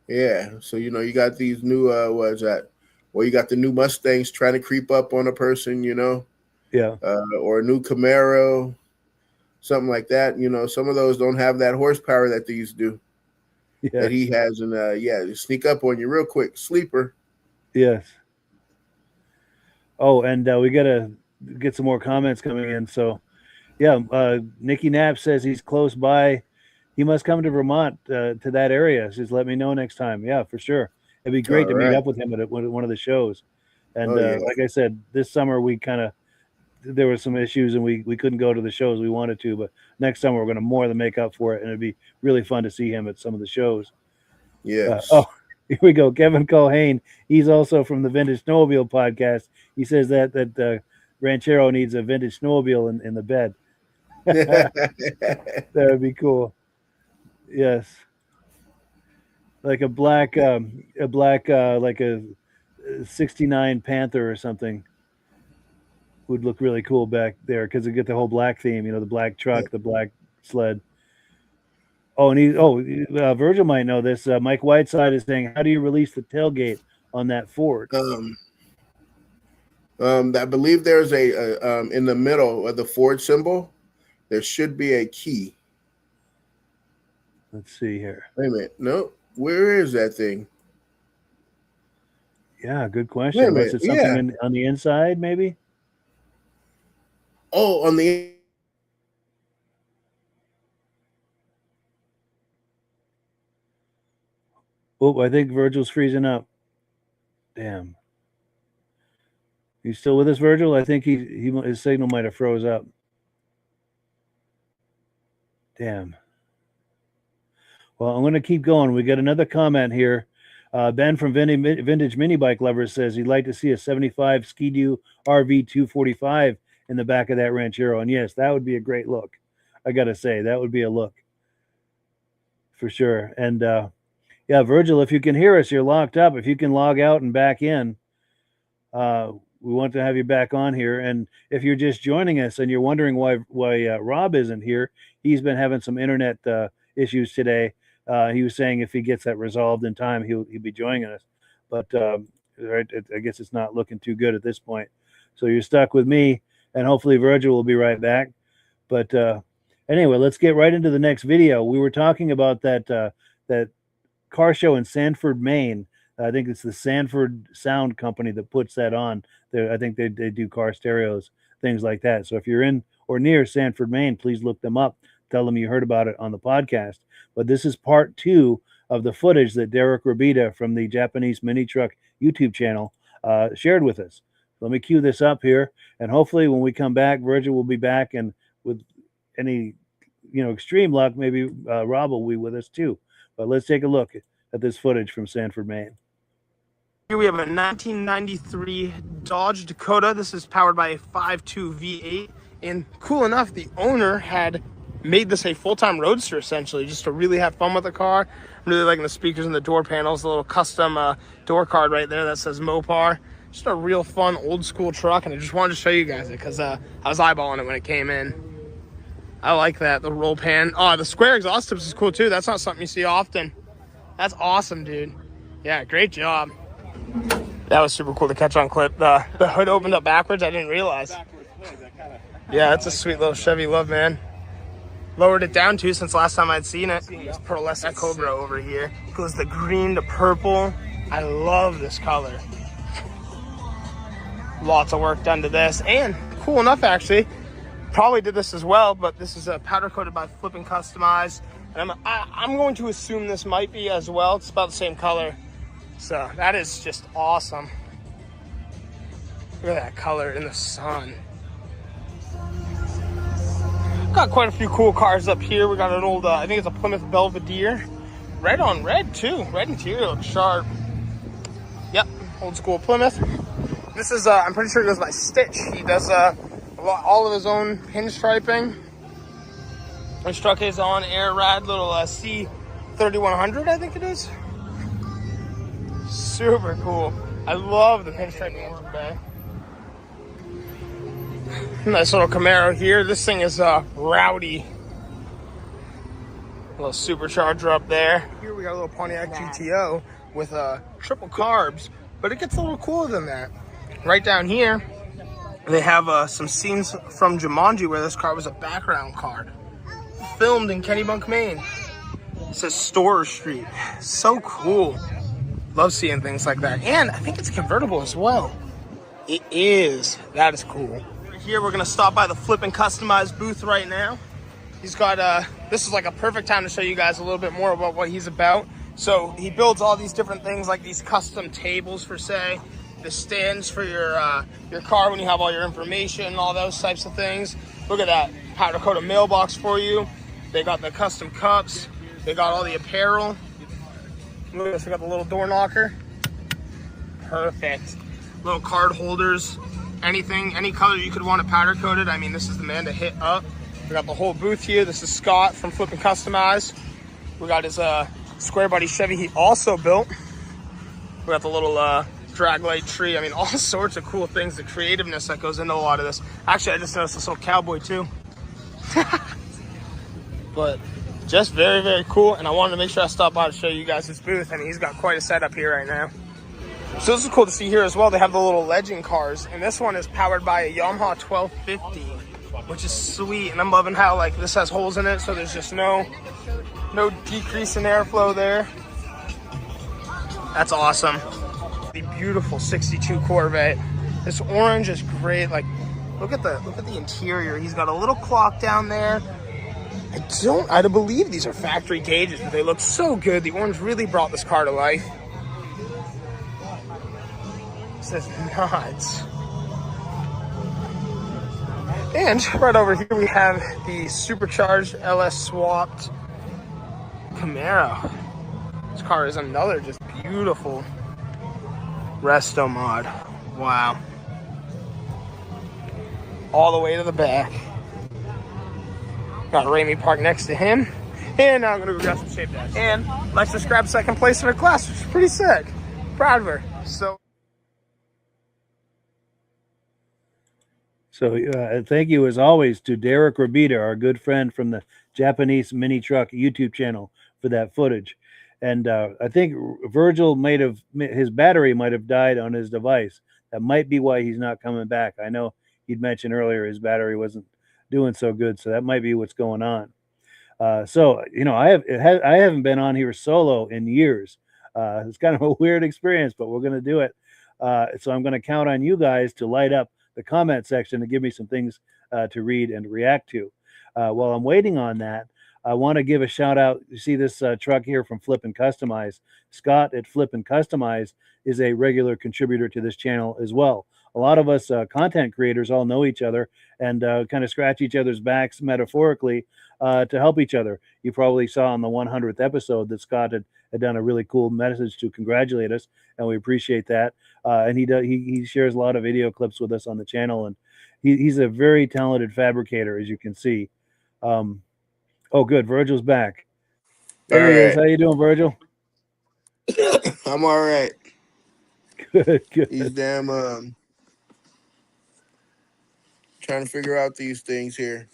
Yeah. So, you got these new, you got the new Mustangs trying to creep up on a person, Yeah. Or a new Camaro, something like that. Some of those don't have that horsepower that these do. Yes. That he has. And, sneak up on you real quick. Sleeper. Yes. Oh, and we got to get some more comments coming in. So, yeah, Nicky Knapp says he's close by. He must come to Vermont to that area. Just let me know next time. Yeah, for sure. It'd be great to meet up with him at one of the shows. And like I said, this summer there were some issues and we couldn't go to the shows we wanted to. But next summer we're going to more than make up for it, and it'd be really fun to see him at some of the shows. Yes. Here we go. Kevin Culhane. He's also from the Vintage Snowmobile podcast. He says that Ranchero needs a vintage snowmobile in the bed. That would be cool. Yes. Like a black like a 69 Panther or something would look really cool back there because they get the whole black theme, the black truck, the black sled. Oh, and Virgil might know this. Mike Whiteside is saying, how do you release the tailgate on that Ford? I believe there's a in the middle of the Ford symbol, there should be a key. Let's see here. Wait a minute. No, where is that thing? Yeah, good question. Was it something on the inside, maybe? Oh, on the. Oh, I think Virgil's freezing up. Damn. You still with us, Virgil? I think his signal might have froze up. Damn. Well, I'm going to keep going. We got another comment here. Ben from Vintage Mini Bike Lovers says he'd like to see a 75 Ski-Doo RV 245 in the back of that Ranchero. And yes, that would be a great look. I got to say, that would be a look. For sure. And yeah, Virgil, if you can hear us, you're locked up. If you can log out and back in, we want to have you back on here. And if you're just joining us and you're wondering why Rob isn't here, he's been having some internet issues today. He was saying if he gets that resolved in time, he'll be joining us. But I guess it's not looking too good at this point. So you're stuck with me, and hopefully Virgil will be right back. But anyway, let's get right into the next video. We were talking about that car show in Sanford, Maine. I think it's the Sanford Sound Company that puts that on. I think they do car stereos, things like that. So if you're in or near Sanford, Maine, please look them up. Tell them you heard about it on the podcast. But this is part 2 of the footage that Derek Rabita from the Japanese Mini Truck YouTube channel shared with us. Let me cue this up here, and hopefully when we come back, Virgil will be back, and with any extreme luck, maybe Rob will be with us too. But let's take a look at this footage from Sanford, Maine. Here we have a 1993 Dodge Dakota. This is powered by a 5.2 V8, and cool enough, the owner had made this a full-time roadster essentially, just to really have fun with the car. I'm really liking the speakers and the door panels, the little custom door card right there that says Mopar. Just a real fun old school truck, and I just wanted to show you guys it because I was eyeballing it when it came in. I like that, the roll pan. Oh, the square exhaust tips is cool too. That's not something you see often. That's awesome, dude. Yeah, great job. That was super cool to catch on clip. The hood opened up backwards. I didn't realize. Yeah, that's a sweet little Chevy Love, man. Lowered it down too since last time I'd seen it. It's pearlescent Cobra over here. It goes the green to purple. I love this color. Lots of work done to this, and cool enough actually. Probably did this as well, but this is powder coated by Flip and Customize, and I'm going to assume this might be as well. It's about the same color, so that is just awesome. Look at that color in the sun. Got quite a few cool cars up here. We got an old, I think it's a Plymouth Belvedere. Red on red too. Red interior looks sharp. Yep, old school Plymouth. This is, I'm pretty sure it goes by Stitch. He does all of his own pinstriping. This truck is on air rad little C3100, I think it is. Super cool. I love the pinstripe engine bay. Nice little Camaro here. This thing is rowdy. A little supercharger up there. Here we got a little Pontiac GTO with triple carbs, but it gets a little cooler than that. Right down here, they have some scenes from Jumanji where this car was a background car. Filmed in Kennebunk, Maine. It says Storrs Street. So cool. Love seeing things like that. And I think it's convertible as well. It is. That is cool. Here we're gonna stop by the Flip and Customize booth right now. He's got this is like a perfect time to show you guys a little bit more about what he's about. So he builds all these different things like these custom tables for say, the stands for your car when you have all your information and all those types of things. Look at that powder coated mailbox for you. They got the custom cups. They got all the apparel. Look at this, we got the little door knocker. Perfect. Little card holders. Anything, any color you could want it powder coated. I mean, this is the man to hit up. We got the whole booth here. This is Scott from Flip and Customize. We got his square body Chevy he also built. We got the little drag light tree. I mean, all sorts of cool things. The creativeness that goes into a lot of this. Actually, I just noticed this little cowboy too. But just very, very cool. And I wanted to make sure I stopped by to show you guys his booth. I mean, he's got quite a setup here right now. So this is cool to see here as well. They have the little legend cars. And this one is powered by a Yamaha 1250, which is sweet. And I'm loving how like this has holes in it. So there's just no decrease in airflow there. That's awesome. The beautiful 62 Corvette. This orange is great. Like, look at the interior. He's got a little clock down there. I don't believe these are factory gauges, but they look so good. The orange really brought this car to life. This is nuts. And right over here we have the supercharged LS swapped Camaro. This car is another just beautiful resto mod. Wow. All the way to the back. Got Ramey parked next to him. And now I'm gonna go grab some shape dash. And let's just grab second place in her class, which is pretty sick. Proud of her. So thank you as always to Derek Rabita, our good friend from the Japanese Mini Truck YouTube channel, for that footage. And I think Virgil his battery might have died on his device. That might be why he's not coming back. I know he'd mentioned earlier his battery wasn't doing so good, so that might be what's going on. So you know, I haven't been on here solo in years. It's kind of a weird experience, but we're going to do it. So I'm going to count on you guys to light up the comment section to give me some things to read and react to. While I'm waiting on that, I want to give a shout out. You see this truck here from Flip and Customize. Scott at Flip and Customize is a regular contributor to this channel as well. A lot of us content creators all know each other and kind of scratch each other's backs metaphorically to help each other. You probably saw on the 100th episode that Scott had done a really cool message to congratulate us, and we appreciate that. And he shares a lot of video clips with us on the channel, and he's a very talented fabricator, as you can see. Oh, good. Virgil's back. There he is. How you doing, Virgil? I'm all right. Good. He's damn trying to figure out these things here.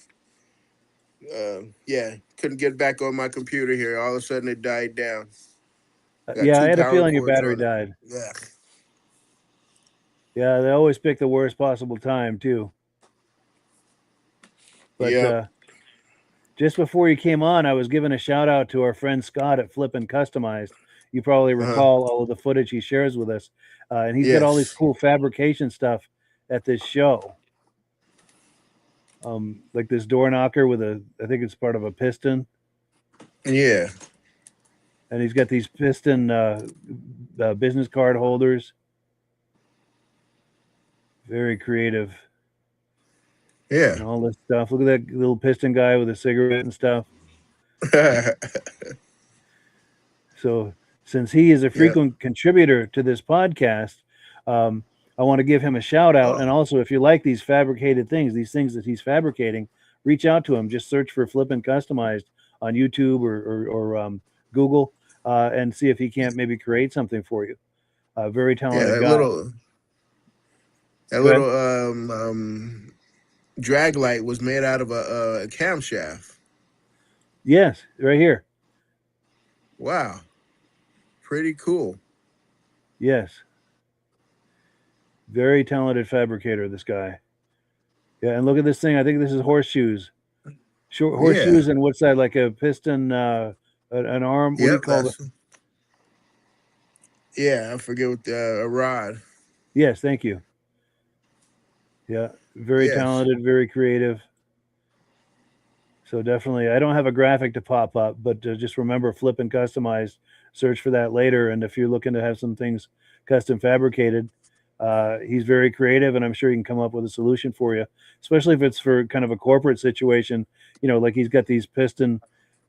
Yeah, couldn't get back on my computer here. All of a sudden, it died down. Yeah, I had a feeling your battery died. Yeah. Yeah, they always pick the worst possible time, too. But just before you came on, I was giving a shout out to our friend Scott at Flip and Customized. You probably recall all of the footage he shares with us. And he's got all these cool fabrication stuff at this show. Like this door knocker with I think it's part of a piston. Yeah. And he's got these piston business card holders. Very creative. Yeah. And all this stuff. Look at that little piston guy with a cigarette and stuff. So since he is a frequent contributor to this podcast, I want to give him a shout out. And also, if you like these fabricated things, these things that he's fabricating, reach out to him. Just search for Flippin' Customized on YouTube or Google and see if he can't maybe create something for you. Very talented guy. That little drag light was made out of a camshaft. Yes, right here. Wow. Pretty cool. Yes. Very talented fabricator, this guy. Yeah, and look at this thing. I think this is horseshoes. Short horseshoes, and what's that? Like a piston, an arm? What do you call it? Yeah, I forget what a rod. Yes, thank you. Yeah, very talented, very creative. So definitely, I don't have a graphic to pop up, but just remember Flippin' Customized. Search for that later, and if you're looking to have some things custom fabricated, he's very creative, and I'm sure he can come up with a solution for you, especially if it's for kind of a corporate situation. You know, like he's got these piston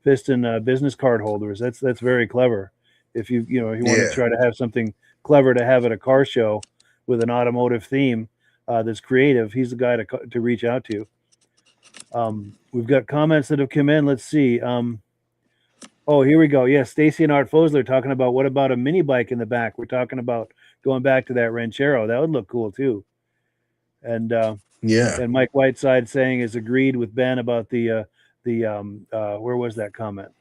business card holders. That's very clever. If you want to try to have something clever to have at a car show with an automotive theme that's creative, he's the guy to reach out to. We've got comments that have come in. Let's see. Oh, here we go. Yes, Stacy and Art Fosler talking about what about a mini bike in the back? We're talking about going back to that Ranchero. That would look cool too. And and Mike Whiteside saying is agreed with Ben about the where was that comment?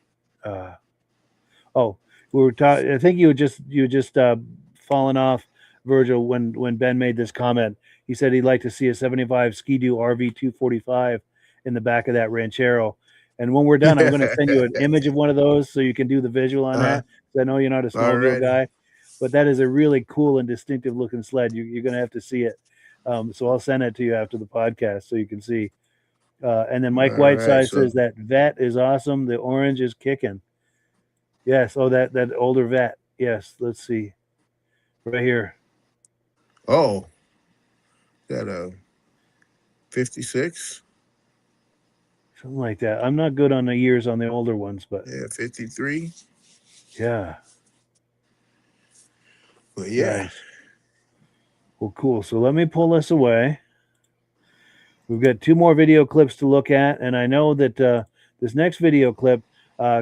We were talking. I think you just fallen off, Virgil, when Ben made this comment. He said he'd like to see a 75 Ski-Doo RV 245 in the back of that Ranchero. And when we're done, I'm going to send you an image of one of those so you can do the visual on that. I know you're not a snowmobile guy, but that is a really cool and distinctive looking sled. You're going to have to see it. So I'll send it to you after the podcast so you can see. And then Mike Whiteside says that vet is awesome. The orange is kicking. Yes. Oh, that older vet. Yes. Let's see. Right here. Oh, that a 56. Something like that. I'm not good on the years on the older ones, but 53. Yeah. But yeah. Nice. Well, cool. So let me pull this away. We've got 2 more video clips to look at, and I know that this next video clip,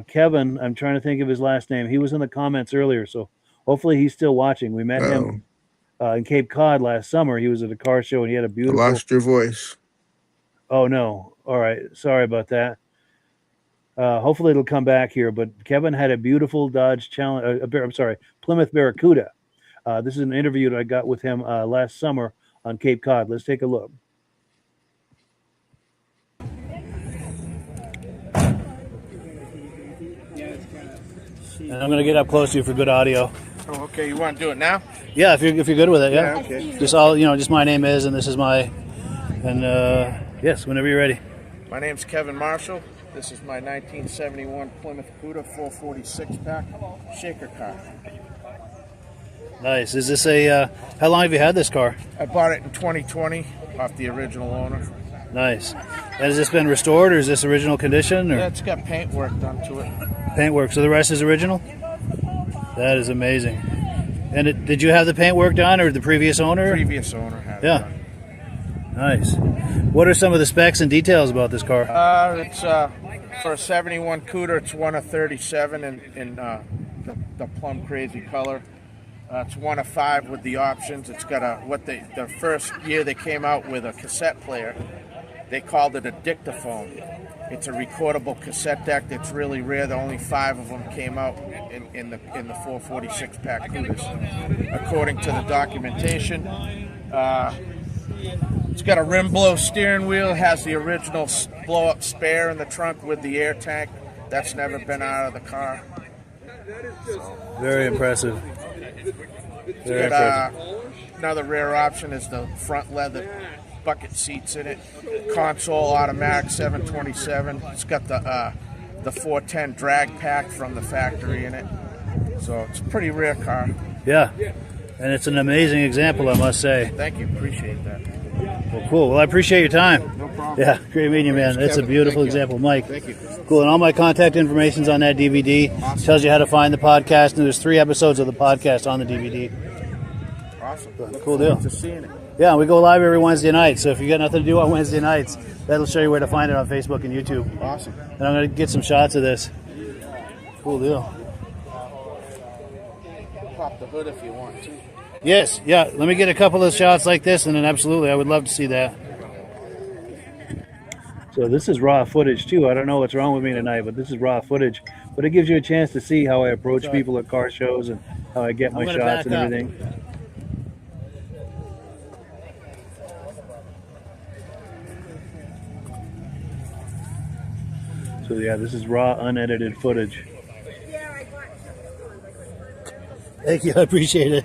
Kevin, I'm trying to think of his last name. He was in the comments earlier, so hopefully he's still watching. We met him in Cape Cod last summer. He was at a car show, and he had a beautiful... I lost your voice. Oh, no. All right. Sorry about that. Hopefully it'll come back here. But Kevin had a beautiful Dodge Plymouth Barracuda. This is an interview that I got with him last summer on Cape Cod. Let's take a look. And I'm going to get up close to you for good audio. Oh, okay. You want to do it now? Yeah, if you're good with it, yeah. Okay. Just my name is, and this is my, and yes, whenever you're ready. My name's Kevin Marshall. This is my 1971 Plymouth Cuda 446 pack shaker car. Nice. Is this how long have you had this car? I bought it in 2020 off the original owner. Nice. Has this been restored, or is this original condition? Or? Yeah, it's got paint work done to it. Paint work. So the rest is original? That is amazing. And did you have the paint work done, or the previous owner? Previous owner had it done. Nice. What are some of the specs and details about this car? It's for a 71 Cuda. It's one of 37 in the plum crazy color. It's one of 5 with the options. It's got the first year they came out with a cassette player, they called it a dictaphone. It's a recordable cassette deck that's really rare. Only 5 of them came out in the 446 pack Cudas, according to the documentation. It's got a rim blow steering wheel. It has the original blow up spare in the trunk with the air tank. That's never been out of the car. Very impressive. Very impressive. Another rare option is the front leather bucket seats in it. Console automatic 727. It's got the 410 drag pack from the factory in it. So it's a pretty rare car. Yeah, and it's an amazing example, I must say. Thank you. Appreciate that. Well, cool. Well, I appreciate your time. No problem. Yeah, great meeting you, man. That's a beautiful example. Mike. Thank you. Cool. And all my contact information's on that DVD. Awesome. Tells you how to find the podcast, and there's 3 episodes of the podcast on the DVD. Awesome. Cool deal. To seeing it. Yeah, we go live every Wednesday night. So if you got nothing to do on Wednesday nights, that'll show you where to find it on Facebook and YouTube. Awesome. And I'm going to get some shots of this. Cool deal. Pop the hood if you want to. Yes, yeah. Let me get a couple of shots like this, and then absolutely, I would love to see that. So this is raw footage too. I don't know what's wrong with me tonight, but this is raw footage. But it gives you a chance to see how I approach people at car shows and how I get my shots and everything. So yeah, this is raw, unedited footage. Thank you, I appreciate it.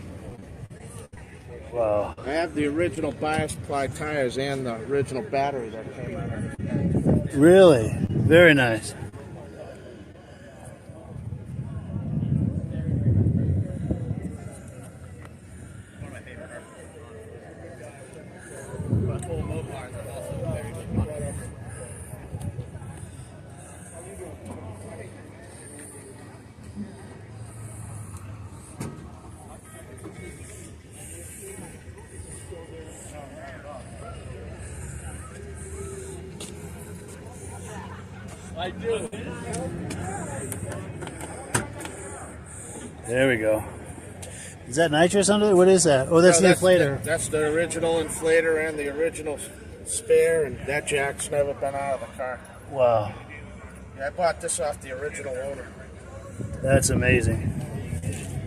Wow. I have the original bias ply tires and the original battery that came out of it. Really? Very nice. I do. There we go. Is that nitrous under there? What is that? Oh, that's the inflator. That's the original inflator and the original spare, and that jack's never been out of the car. Wow. Yeah, I bought this off the original owner. That's amazing.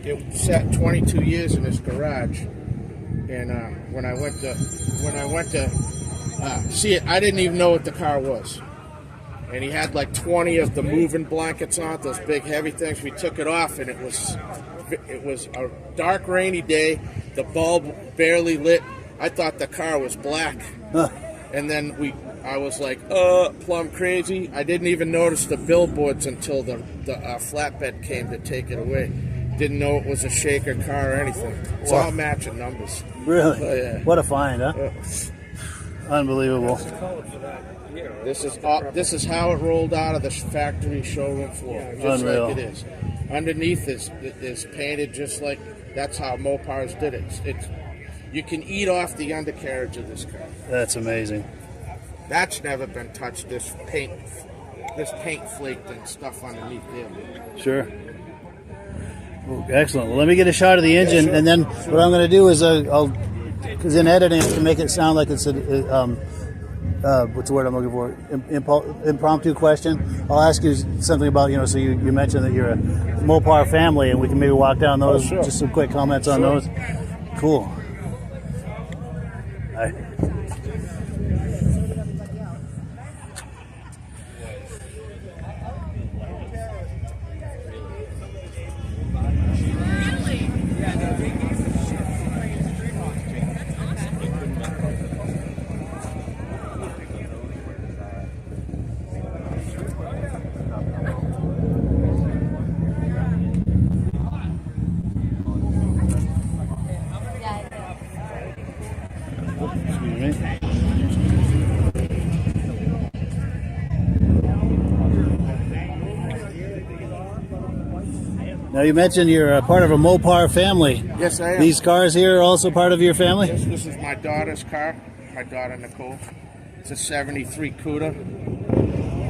It sat 22 years in his garage, and when I went to see it, I didn't even know what the car was. And he had like 20 of the moving blankets on it, those big heavy things. We took it off, and it was a dark, rainy day. The bulb barely lit. I thought the car was black. Huh. And then I was like, plumb crazy. I didn't even notice the billboards until the flatbed came to take it away. Didn't know it was a shaker car or anything. It's all matching numbers. Really? Yeah. What a find, huh? Unbelievable. This is how it rolled out of the factory showroom floor, just Unreal. like it is. Underneath is painted just like that's how Mopars did it. You can eat off the undercarriage of this car. That's amazing. That's never been touched. This paint flaked and stuff underneath there. Sure. Ooh, excellent. Well, let me get a shot of the engine, and then what I'm going to do is because in editing to make it sound like it's what's the word I'm looking for? Impromptu question. I'll ask you something about, so you mentioned that you're a Mopar family, and we can maybe walk down those, just some quick comments on those. Cool. All right. Now you mentioned you're a part of a Mopar family. Yes, I am. These cars here are also part of your family? Yes, this is my daughter's car, my daughter Nicole. It's a 73 Cuda.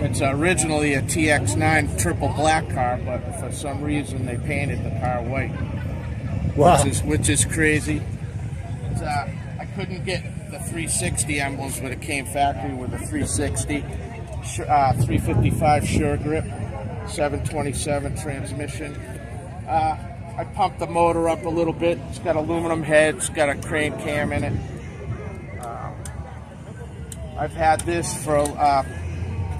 It's originally a TX9 triple black car, but for some reason they painted the car white. Wow. Which is crazy. I couldn't get the 360 emblems, but it came factory with a 360, 355 Sure Grip, 727 transmission. I pumped the motor up a little bit. It's got aluminum heads, got a crane cam in it. I've had this for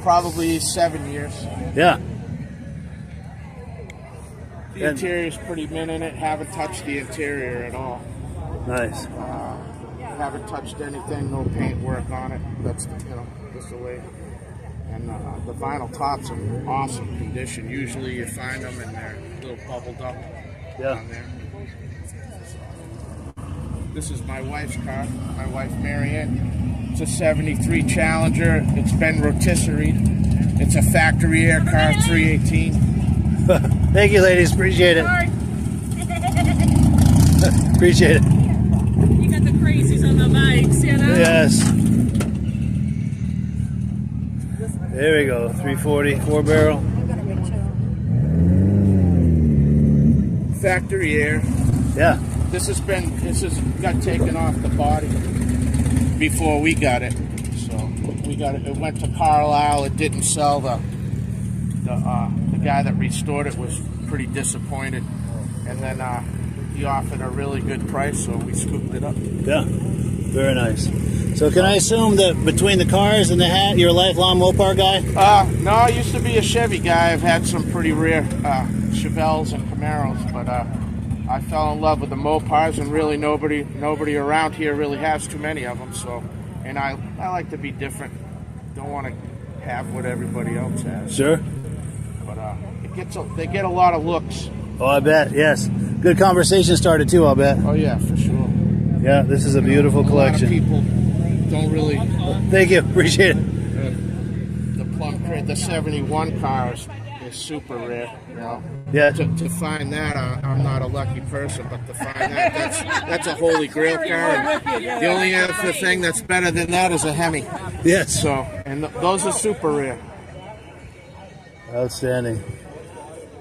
probably 7 years. Yeah. The interior's pretty mint in it. Haven't touched the interior at all. Nice. Haven't touched anything. No paint work on it. That's just the way. And the vinyl tops are in awesome condition. Usually you find them and they're a little bubbled up on there. So, this is my wife's car, my wife Marianne. It's a 73 Challenger. It's been rotisseried. It's a factory air car, 318. Thank you, ladies. Appreciate it. Appreciate it. You got the crazies on the bike. Yes. There we go. 340 4-barrel. Factory air. Yeah. This has got taken off the body before we got it. So we got it. It went to Carlisle. It didn't sell. The guy that restored it was pretty disappointed, and then he offered a really good price, so we scooped it up. Yeah. Very nice. So can I assume that between the cars and the hat, you're a lifelong Mopar guy? No, I used to be a Chevy guy. I've had some pretty rare Chevelles and Camaros, but I fell in love with the Mopars, and really nobody around here really has too many of them. So, and I like to be different. Don't want to have what everybody else has. Sure. But they get a lot of looks. Oh, I bet. Yes. Good conversation started too, I'll bet. Oh yeah, for sure. Yeah, this is a beautiful collection. A lot of people don't really. Thank you. Appreciate it. The plum crate, the 71 cars is super rare. You know. Yeah. To find that, I'm not a lucky person, but to find that's a holy grail car. And the only other thing that's better than that is a Hemi. Yes. So, and those are super rare. Outstanding.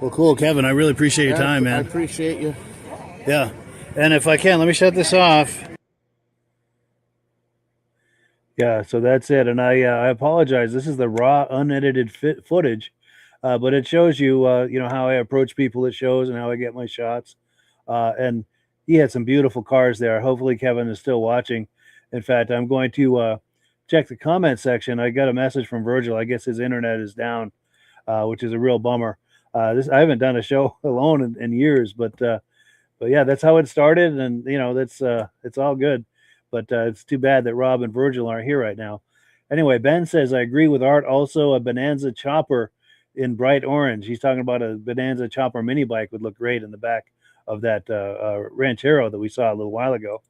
Well, cool, Kevin. I really appreciate your time, man. I appreciate you. Yeah. And if I can, let me shut this off. Yeah, so that's it. And I apologize. This is the raw, unedited footage, but it shows you, how I approach people at shows and how I get my shots. And he had some beautiful cars there. Hopefully, Kevin is still watching. In fact, I'm going to check the comment section. I got a message from Virgil. I guess his internet is down, which is a real bummer. I haven't done a show alone in years, but yeah, that's how it started, and that's it's all good. But it's too bad that Rob and Virgil aren't here right now. Anyway, Ben says I agree with Art. Also, a Bonanza chopper in bright orange. He's talking about a Bonanza chopper mini bike would look great in the back of that Ranchero that we saw a little while ago.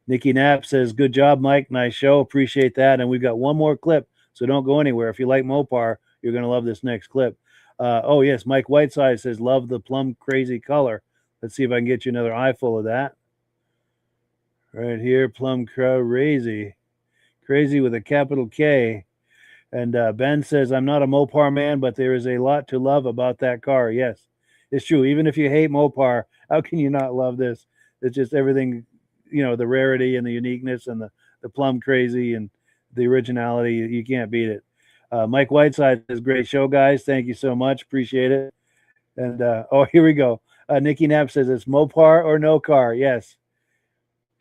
Nikki Knapp says, good job, Mike. Nice show. Appreciate that. And we've got one more clip, so don't go anywhere. If you like Mopar, you're going to love this next clip. Oh, yes, Mike Whiteside says, love the plum crazy color. Let's see if I can get you another eye full of that. Right here, plum crazy. Crazy with a capital K. And Ben says, I'm not a Mopar man, but there is a lot to love about that car. Yes, it's true. Even if you hate Mopar, how can you not love this? It's just everything, the rarity and the uniqueness and the plum crazy and the originality. You can't beat it. Mike Whiteside says, great show, guys. Thank you so much. Appreciate it. And, here we go. Nikki Knapp says, it's Mopar or no car. Yes.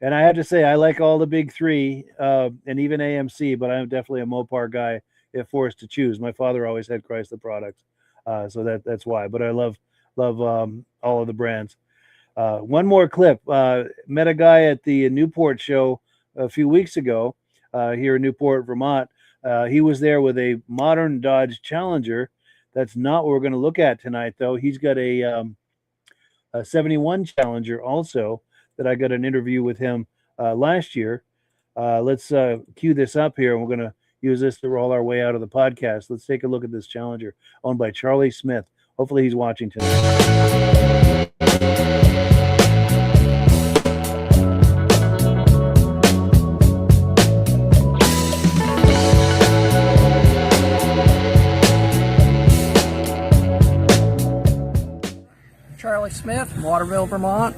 And I have to say, I like all the big three and even AMC, but I'm definitely a Mopar guy if forced to choose. My father always had Chrysler products, so that's why. But I love all of the brands. One more clip. Met a guy at the Newport show a few weeks ago here in Newport, Vermont. He was there with a modern Dodge Challenger. That's not what we're going to look at tonight, though. He's got a 71 Challenger also that I got an interview with him last year. Let's cue this up here, and we're going to use this to roll our way out of the podcast. Let's take a look at this Challenger owned by Charlie Smith. Hopefully he's watching tonight. Charlie Smith, Waterville, Vermont.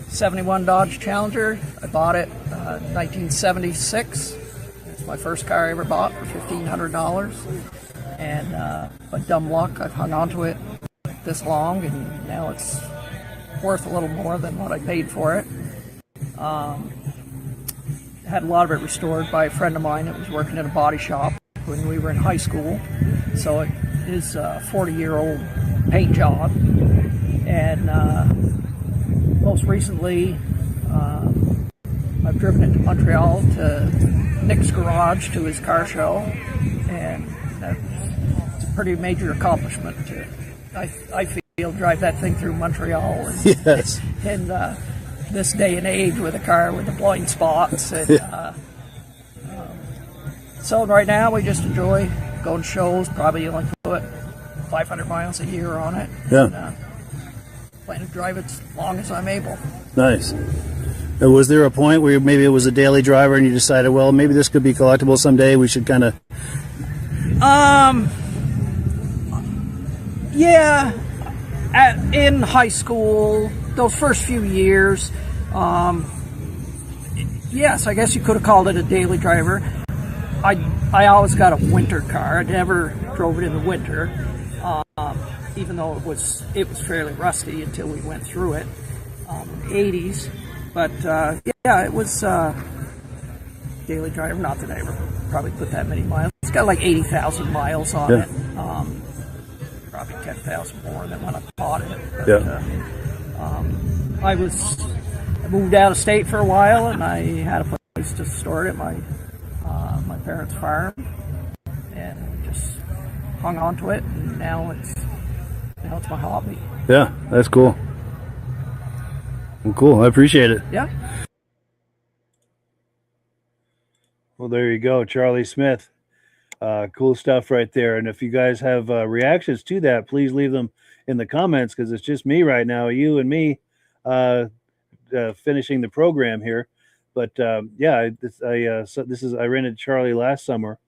71 Dodge Challenger. I bought it 1976. It's my first car I ever bought for $1,500. And by dumb luck, I've hung on to it this long, and now it's worth a little more than what I paid for it. Had a lot of it restored by a friend of mine that was working at a body shop when we were in high school. So it is a 40-year-old paint job. And most recently, I've driven it to Montreal to Nick's garage to his car show, and that's a pretty major accomplishment to, I feel, drive that thing through Montreal. And, yes. In this day and age with a car with the blind spots. And, so right now we just enjoy going to shows, probably only put 500 miles a year on it. Yeah. And, plan to drive it as long as I'm able. Nice. Was there a point where maybe it was a daily driver and you decided, well, maybe this could be collectible someday? We should kind of. Yeah. In high school, those first few years, yes, I guess you could have called it a daily driver. I always got a winter car. I never drove it in the winter, even though it was fairly rusty until we went through it in the 80s. But yeah, it was daily driver. Not that I ever probably put that many miles. It's got like 80,000 miles on it. Probably 10,000 more than when I bought it. But, I moved out of state for a while, and I had a place to store it at my parents' farm, and just hung on to it. And now it's my hobby. Yeah, that's cool. Well, cool. I appreciate it. Yeah. Well, there you go, Charlie Smith. Cool stuff right there. And if you guys have reactions to that, please leave them in the comments, because it's just me right now, you and me, finishing the program here. But yeah, I rented Charlie last summer,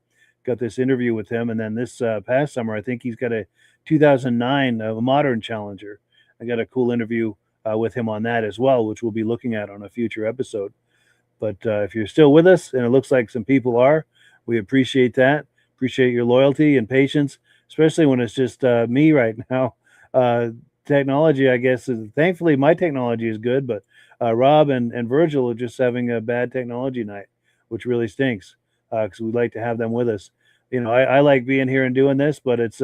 got this interview with him, and then this past summer, I think he's got a 2009 modern Challenger. I got a cool interview with him on that as well, which we'll be looking at on a future episode. But if you're still with us, and it looks like some people are, we appreciate that. Appreciate your loyalty and patience, especially when it's just me right now. Technology, I guess, thankfully my technology is good, but Rob and Virgil are just having a bad technology night, which really stinks, because we'd like to have them with us. You know, I like being here and doing this, but it's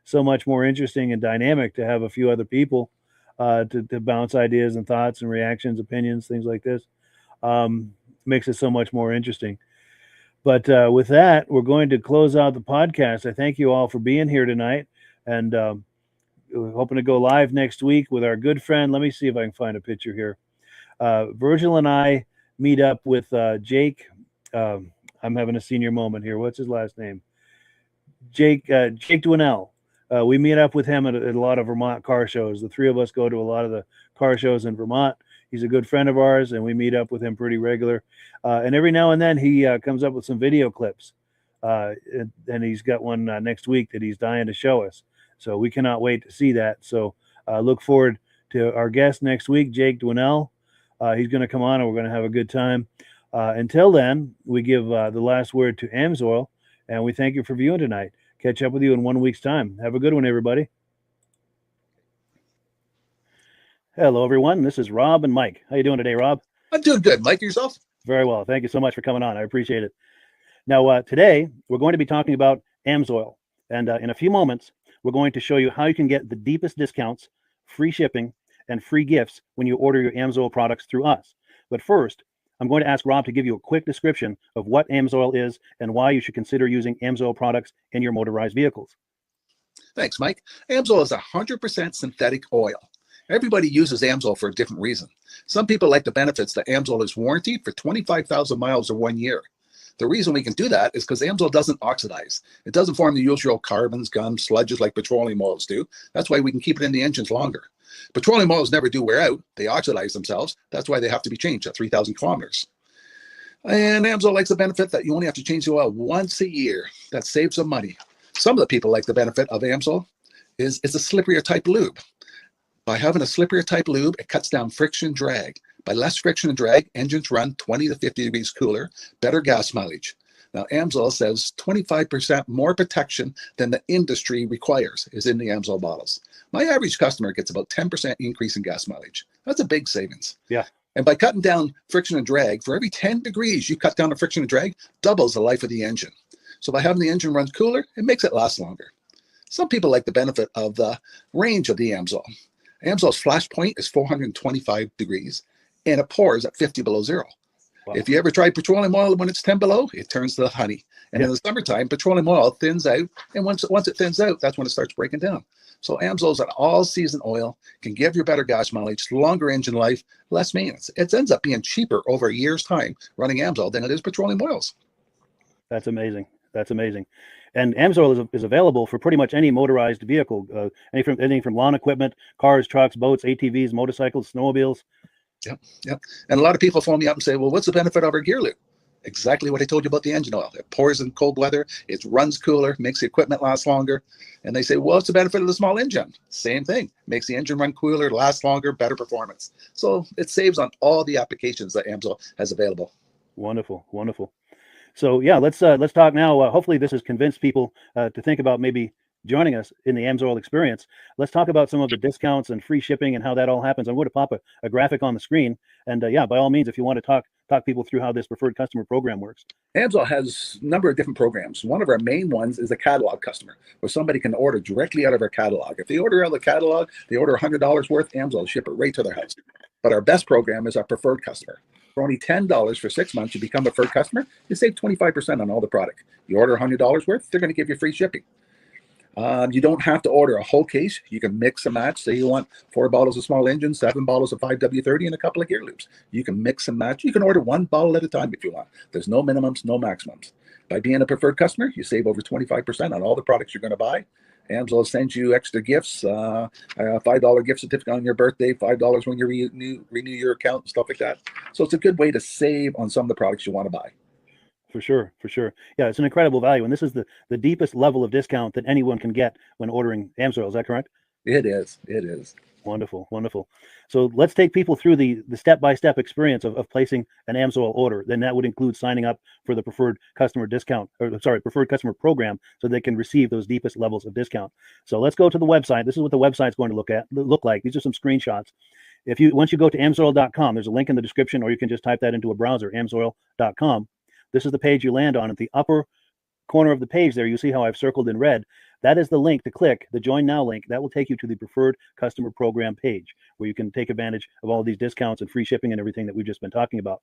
so much more interesting and dynamic to have a few other people to bounce ideas and thoughts and reactions, opinions, things like this. Makes it so much more interesting. But with that, we're going to close out the podcast. I thank you all for being here tonight, and we're hoping to go live next week with our good friend. Let me see if I can find a picture here. Virgil and I meet up with Jake. I'm having a senior moment here. What's his last name? Jake Dwinell. We meet up with him at a lot of Vermont car shows. The three of us go to a lot of the car shows in Vermont. He's a good friend of ours, and we meet up with him pretty regular. And every now and then he comes up with some video clips. And he's got one next week that he's dying to show us. So we cannot wait to see that. So look forward to our guest next week, Jake Dwinell. He's going to come on, and we're going to have a good time. Until then, we give the last word to Amsoil, and we thank you for viewing tonight. Catch up with you in 1 week's time. Have a good one, everybody. Hello, everyone. This is Rob and Mike. How you doing today, Rob? I'm doing good. Mike, yourself? Very well. Thank you so much for coming on. I appreciate it. Now, today, we're going to be talking about Amsoil. And in a few moments, we're going to show you how you can get the deepest discounts, free shipping, and free gifts when you order your Amsoil products through us. But first, I'm going to ask Rob to give you a quick description of what Amsoil is and why you should consider using Amsoil products in your motorized vehicles. Thanks, Mike. Amsoil is 100% synthetic oil. Everybody uses Amsoil for a different reason. Some people like the benefits that Amsoil is warranted for 25,000 miles or 1 year. The reason we can do that is because Amsoil doesn't oxidize. It doesn't form the usual carbons, gums, sludges like petroleum oils do. That's why we can keep it in the engines longer. Petroleum oils never do wear out. They oxidize themselves. That's why they have to be changed at 3,000 kilometers. And Amsoil likes the benefit that you only have to change the oil once a year. That saves them money. Some of the people like the benefit of Amsoil is it's a slipperier type lube. By having a slipperier type lube, it cuts down friction and drag. By less friction and drag, engines run 20 to 50 degrees cooler, better gas mileage. Now, Amsoil says 25% more protection than the industry requires is in the Amsoil bottles. My average customer gets about 10% increase in gas mileage. That's a big savings. Yeah. And by cutting down friction and drag, for every 10 degrees you cut down the friction and drag, doubles the life of the engine. So by having the engine run cooler, it makes it last longer. Some people like the benefit of the range of the Amsoil. Amsoil's flash point is 425 degrees, and it pours at 50 below zero. Wow. If you ever tried petroleum oil when it's 10 below, it turns to honey. And in the summertime, petroleum oil thins out, and once it thins out, that's when it starts breaking down. So Amsoil's an all-season oil, can give you better gas mileage, longer engine life, less maintenance. It ends up being cheaper over a year's time running Amsoil than it is petroleum oils. That's amazing. That's amazing. And Amsoil is available for pretty much any motorized vehicle, anything from lawn equipment, cars, trucks, boats, ATVs, motorcycles, snowmobiles. Yep. And a lot of people phone me up and say, well, what's the benefit of our gear loop? Exactly what I told you about the engine oil. It pours in cold weather, it runs cooler, makes the equipment last longer. And they say, well, what's the benefit of the small engine? Same thing. Makes the engine run cooler, last longer, better performance. So it saves on all the applications that Amsoil has available. Wonderful, wonderful. So yeah, let's talk now. Hopefully this has convinced people to think about maybe joining us in the Amsoil experience. Let's talk about some of the discounts and free shipping and how that all happens. I'm going to pop a graphic on the screen. And yeah, by all means, if you want to talk people through how this preferred customer program works. Amsoil has a number of different programs. One of our main ones is a catalog customer, where somebody can order directly out of our catalog. If they order out of the catalog, they order $100 worth, Amsoil will ship it right to their house. But our best program is our preferred customer. For only $10 for 6 months, you become a preferred customer, you save 25% on all the product. You order $100 worth, they're going to give you free shipping. You don't have to order a whole case. You can mix and match. Say you want 4 bottles of small engine, 7 bottles of 5W30, and a couple of gear loops. You can mix and match. You can order 1 bottle at a time if you want. There's no minimums, no maximums. By being a preferred customer, you save over 25% on all the products you're going to buy. Amsoil sends you extra gifts, a $5 gift certificate on your birthday, $5 when you renew your account, and stuff like that. So it's a good way to save on some of the products you want to buy. For sure, for sure. Yeah, it's an incredible value. And this is the deepest level of discount that anyone can get when ordering Amsoil. Is that correct? It is. It is. Wonderful, wonderful. So let's take people through the step-by-step experience of placing an Amsoil order. Then that would include signing up for the preferred customer discount, or sorry, preferred customer program, so they can receive those deepest levels of discount. So let's go to the website. This is what the website's going to look like. These are some screenshots. Once you go to amsoil.com, there's a link in the description, or you can just type that into a browser, amsoil.com. This is the page you land on. At the upper corner of the page there, you see how I've circled in red. That is the link to click, the Join Now link. That will take you to the Preferred Customer Program page, where you can take advantage of all of these discounts and free shipping and everything that we've just been talking about.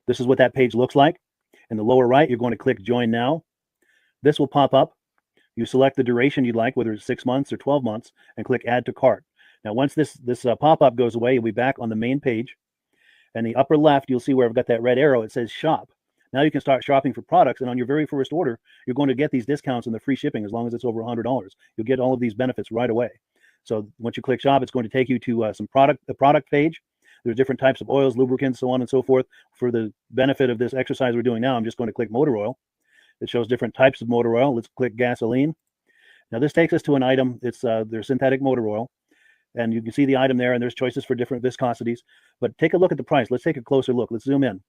This is what that page looks like. In the lower right, you're going to click Join Now. This will pop up. You select the duration you'd like, whether it's 6 months or 12 months, and click Add to Cart. Now, once this pop-up goes away, you'll be back on the main page. And the upper left, you'll see where I've got that red arrow. It says Shop. Now you can start shopping for products, and on your very first order, you're going to get these discounts and the free shipping as long as it's over $100. You'll get all of these benefits right away. So once you click Shop, it's going to take you to the product page. There's different types of oils, lubricants, so on and so forth. For the benefit of this exercise we're doing now, I'm just going to click motor oil. It shows different types of motor oil. Let's click gasoline. Now this takes us to an item. It's their synthetic motor oil. And you can see the item there, and there's choices for different viscosities. But take a look at the price. Let's take a closer look. Let's zoom in.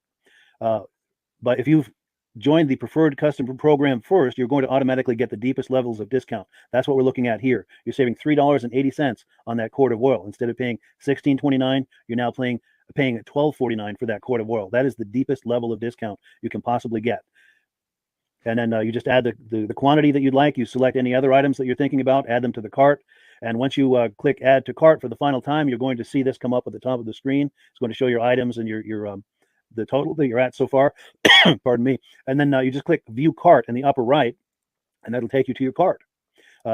But if you've joined the preferred customer program first, you're going to automatically get the deepest levels of discount. That's what we're looking at here. You're saving $3.80 on that quart of oil. Instead of paying $16.29, you're now paying $12.49 for that quart of oil. That is the deepest level of discount you can possibly get. And then you just add the quantity that you'd like. You select any other items that you're thinking about, add them to the cart. And once you click Add to Cart for the final time, you're going to see this come up at the top of the screen. It's going to show your items and your the total that you're at so far. Pardon me. And then you just click View Cart in the upper right, and that'll take you to your cart.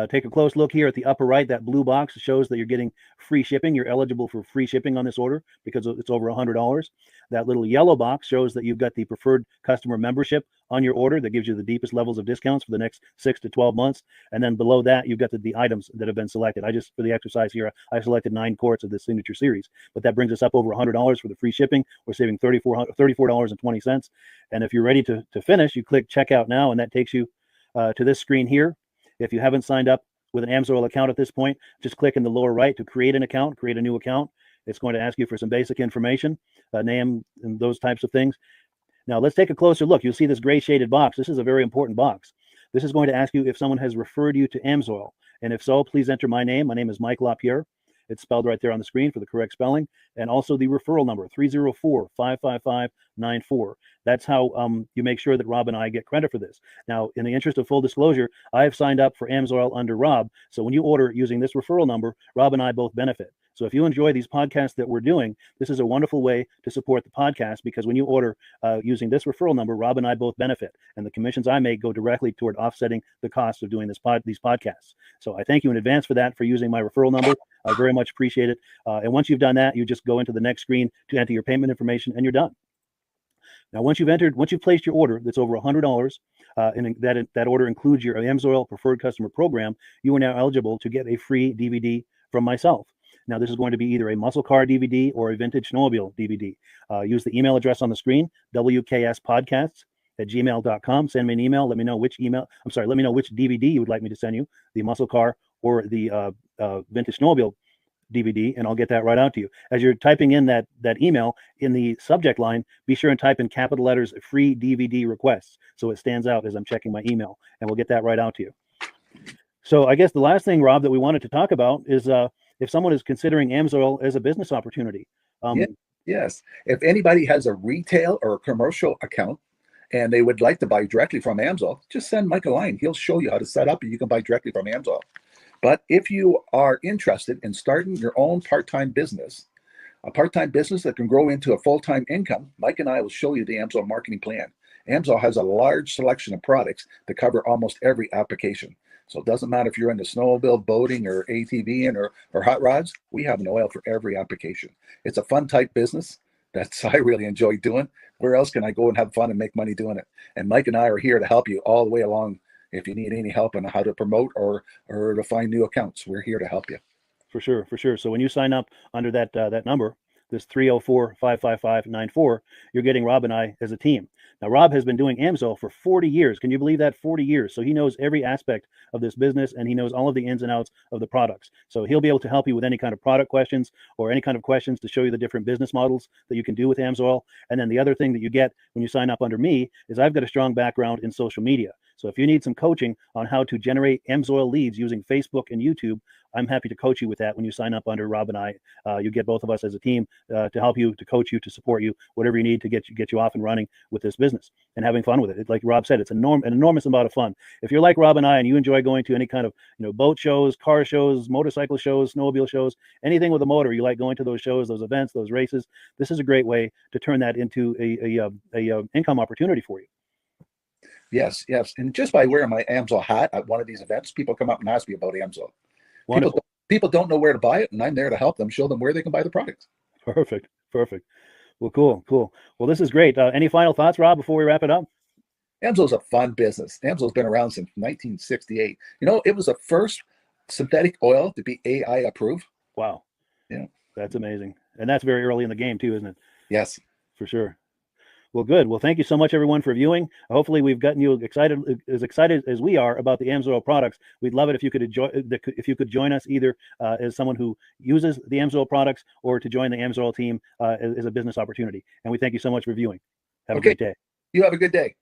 Take a close look here at the upper right. That blue box shows that you're getting free shipping. You're eligible for free shipping on this order because it's over $100. That little yellow box shows that you've got the preferred customer membership on your order. That gives you the deepest levels of discounts for the next 6 to 12 months. And then below that, you've got the items that have been selected. For the exercise here, I selected 9 quarts of the Signature Series, but that brings us up over $100 for the free shipping. We're saving $34.20. And if you're ready to finish, you click Checkout Now, and that takes you to this screen here. If you haven't signed up with an Amsoil account at this point, just click in the lower right to create an account, create a new account. It's going to ask you for some basic information, name and those types of things. Now let's take a closer look. You'll see this gray shaded box. This is a very important box. This is going to ask you if someone has referred you to Amsoil. And if so, please enter my name. My name is Mike LaPierre. It's spelled right there on the screen for the correct spelling. And also the referral number, 304-555-94. That's how you make sure that Rob and I get credit for this. Now, in the interest of full disclosure, I have signed up for Amsoil under Rob. So when you order using this referral number, Rob and I both benefit. So if you enjoy these podcasts that we're doing, this is a wonderful way to support the podcast, because when you order using this referral number, Rob and I both benefit. And the commissions I make go directly toward offsetting the cost of doing these podcasts. So I thank you in advance for that, for using my referral number. I very much appreciate it. And once you've done that, you just go into the next screen to enter your payment information, and you're done. Now, once you've placed your order that's over $100, and that order includes your Amsoil Preferred Customer Program, you are now eligible to get a free DVD from myself. Now, this is going to be either a muscle car DVD or a vintage snowmobile DVD. Use the email address on the screen, wkspodcasts@gmail.com. Send me an email. Let me know which DVD you would like me to send you, the muscle car or the vintage snowmobile DVD, and I'll get that right out to you. As you're typing in that email, in the subject line, be sure and type in capital letters "free DVD requests" so it stands out as I'm checking my email, and we'll get that right out to you. So I guess the last thing, Rob, that we wanted to talk about is if someone is considering Amsoil as a business opportunity. Yes. If anybody has a retail or a commercial account and they would like to buy directly from Amsoil, just send Mike a line. He'll show you how to set up and you can buy directly from Amsoil. But if you are interested in starting your own part-time business, a part-time business that can grow into a full-time income, Mike and I will show you the Amsoil marketing plan. Amsoil has a large selection of products that cover almost every application. So it doesn't matter if you're into snowmobile, boating, or ATVing or hot rods, we have an oil for every application. It's a fun type business that's I really enjoy doing. Where else can I go and have fun and make money doing it? And Mike and I are here to help you all the way along. If you need any help on how to promote or to find new accounts, we're here to help you. For sure. So when you sign up under that number, this 304-555-94, you're getting Rob and I as a team. Now, Rob has been doing Amsoil for 40 years. Can you believe that? 40 years. So he knows every aspect of this business, and he knows all of the ins and outs of the products. So he'll be able to help you with any kind of product questions or any kind of questions to show you the different business models that you can do with Amsoil. And then the other thing that you get when you sign up under me is I've got a strong background in social media. So if you need some coaching on how to generate Amsoil leads using Facebook and YouTube, I'm happy to coach you with that when you sign up under Rob and I. You get both of us as a team to help you, to coach you, to support you, whatever you need to get you off and running with this business and having fun with it. Like Rob said, it's an enormous amount of fun. If you're like Rob and I and you enjoy going to any kind of boat shows, car shows, motorcycle shows, snowmobile shows, anything with a motor, you like going to those shows, those events, those races, this is a great way to turn that into a income opportunity for you. Yes. And just by wearing my Amsoil hat at one of these events, people come up and ask me about Amsoil. People don't know where to buy it, and I'm there to help them, show them where they can buy the product. Perfect. Well, cool. Well, this is great. Any final thoughts, Rob, before we wrap it up? Amsoil's a fun business. Amsoil's been around since 1968. It was the first synthetic oil to be AI approved. Wow. Yeah. That's amazing. And that's very early in the game too, isn't it? Yes. For sure. Well, good. Well, thank you so much, everyone, for viewing. Hopefully, we've gotten you excited as we are about the Amsoil products. We'd love it if you could join us either as someone who uses the Amsoil products or to join the Amsoil team as a business opportunity. And we thank you so much for viewing. Have a great day. You have a good day.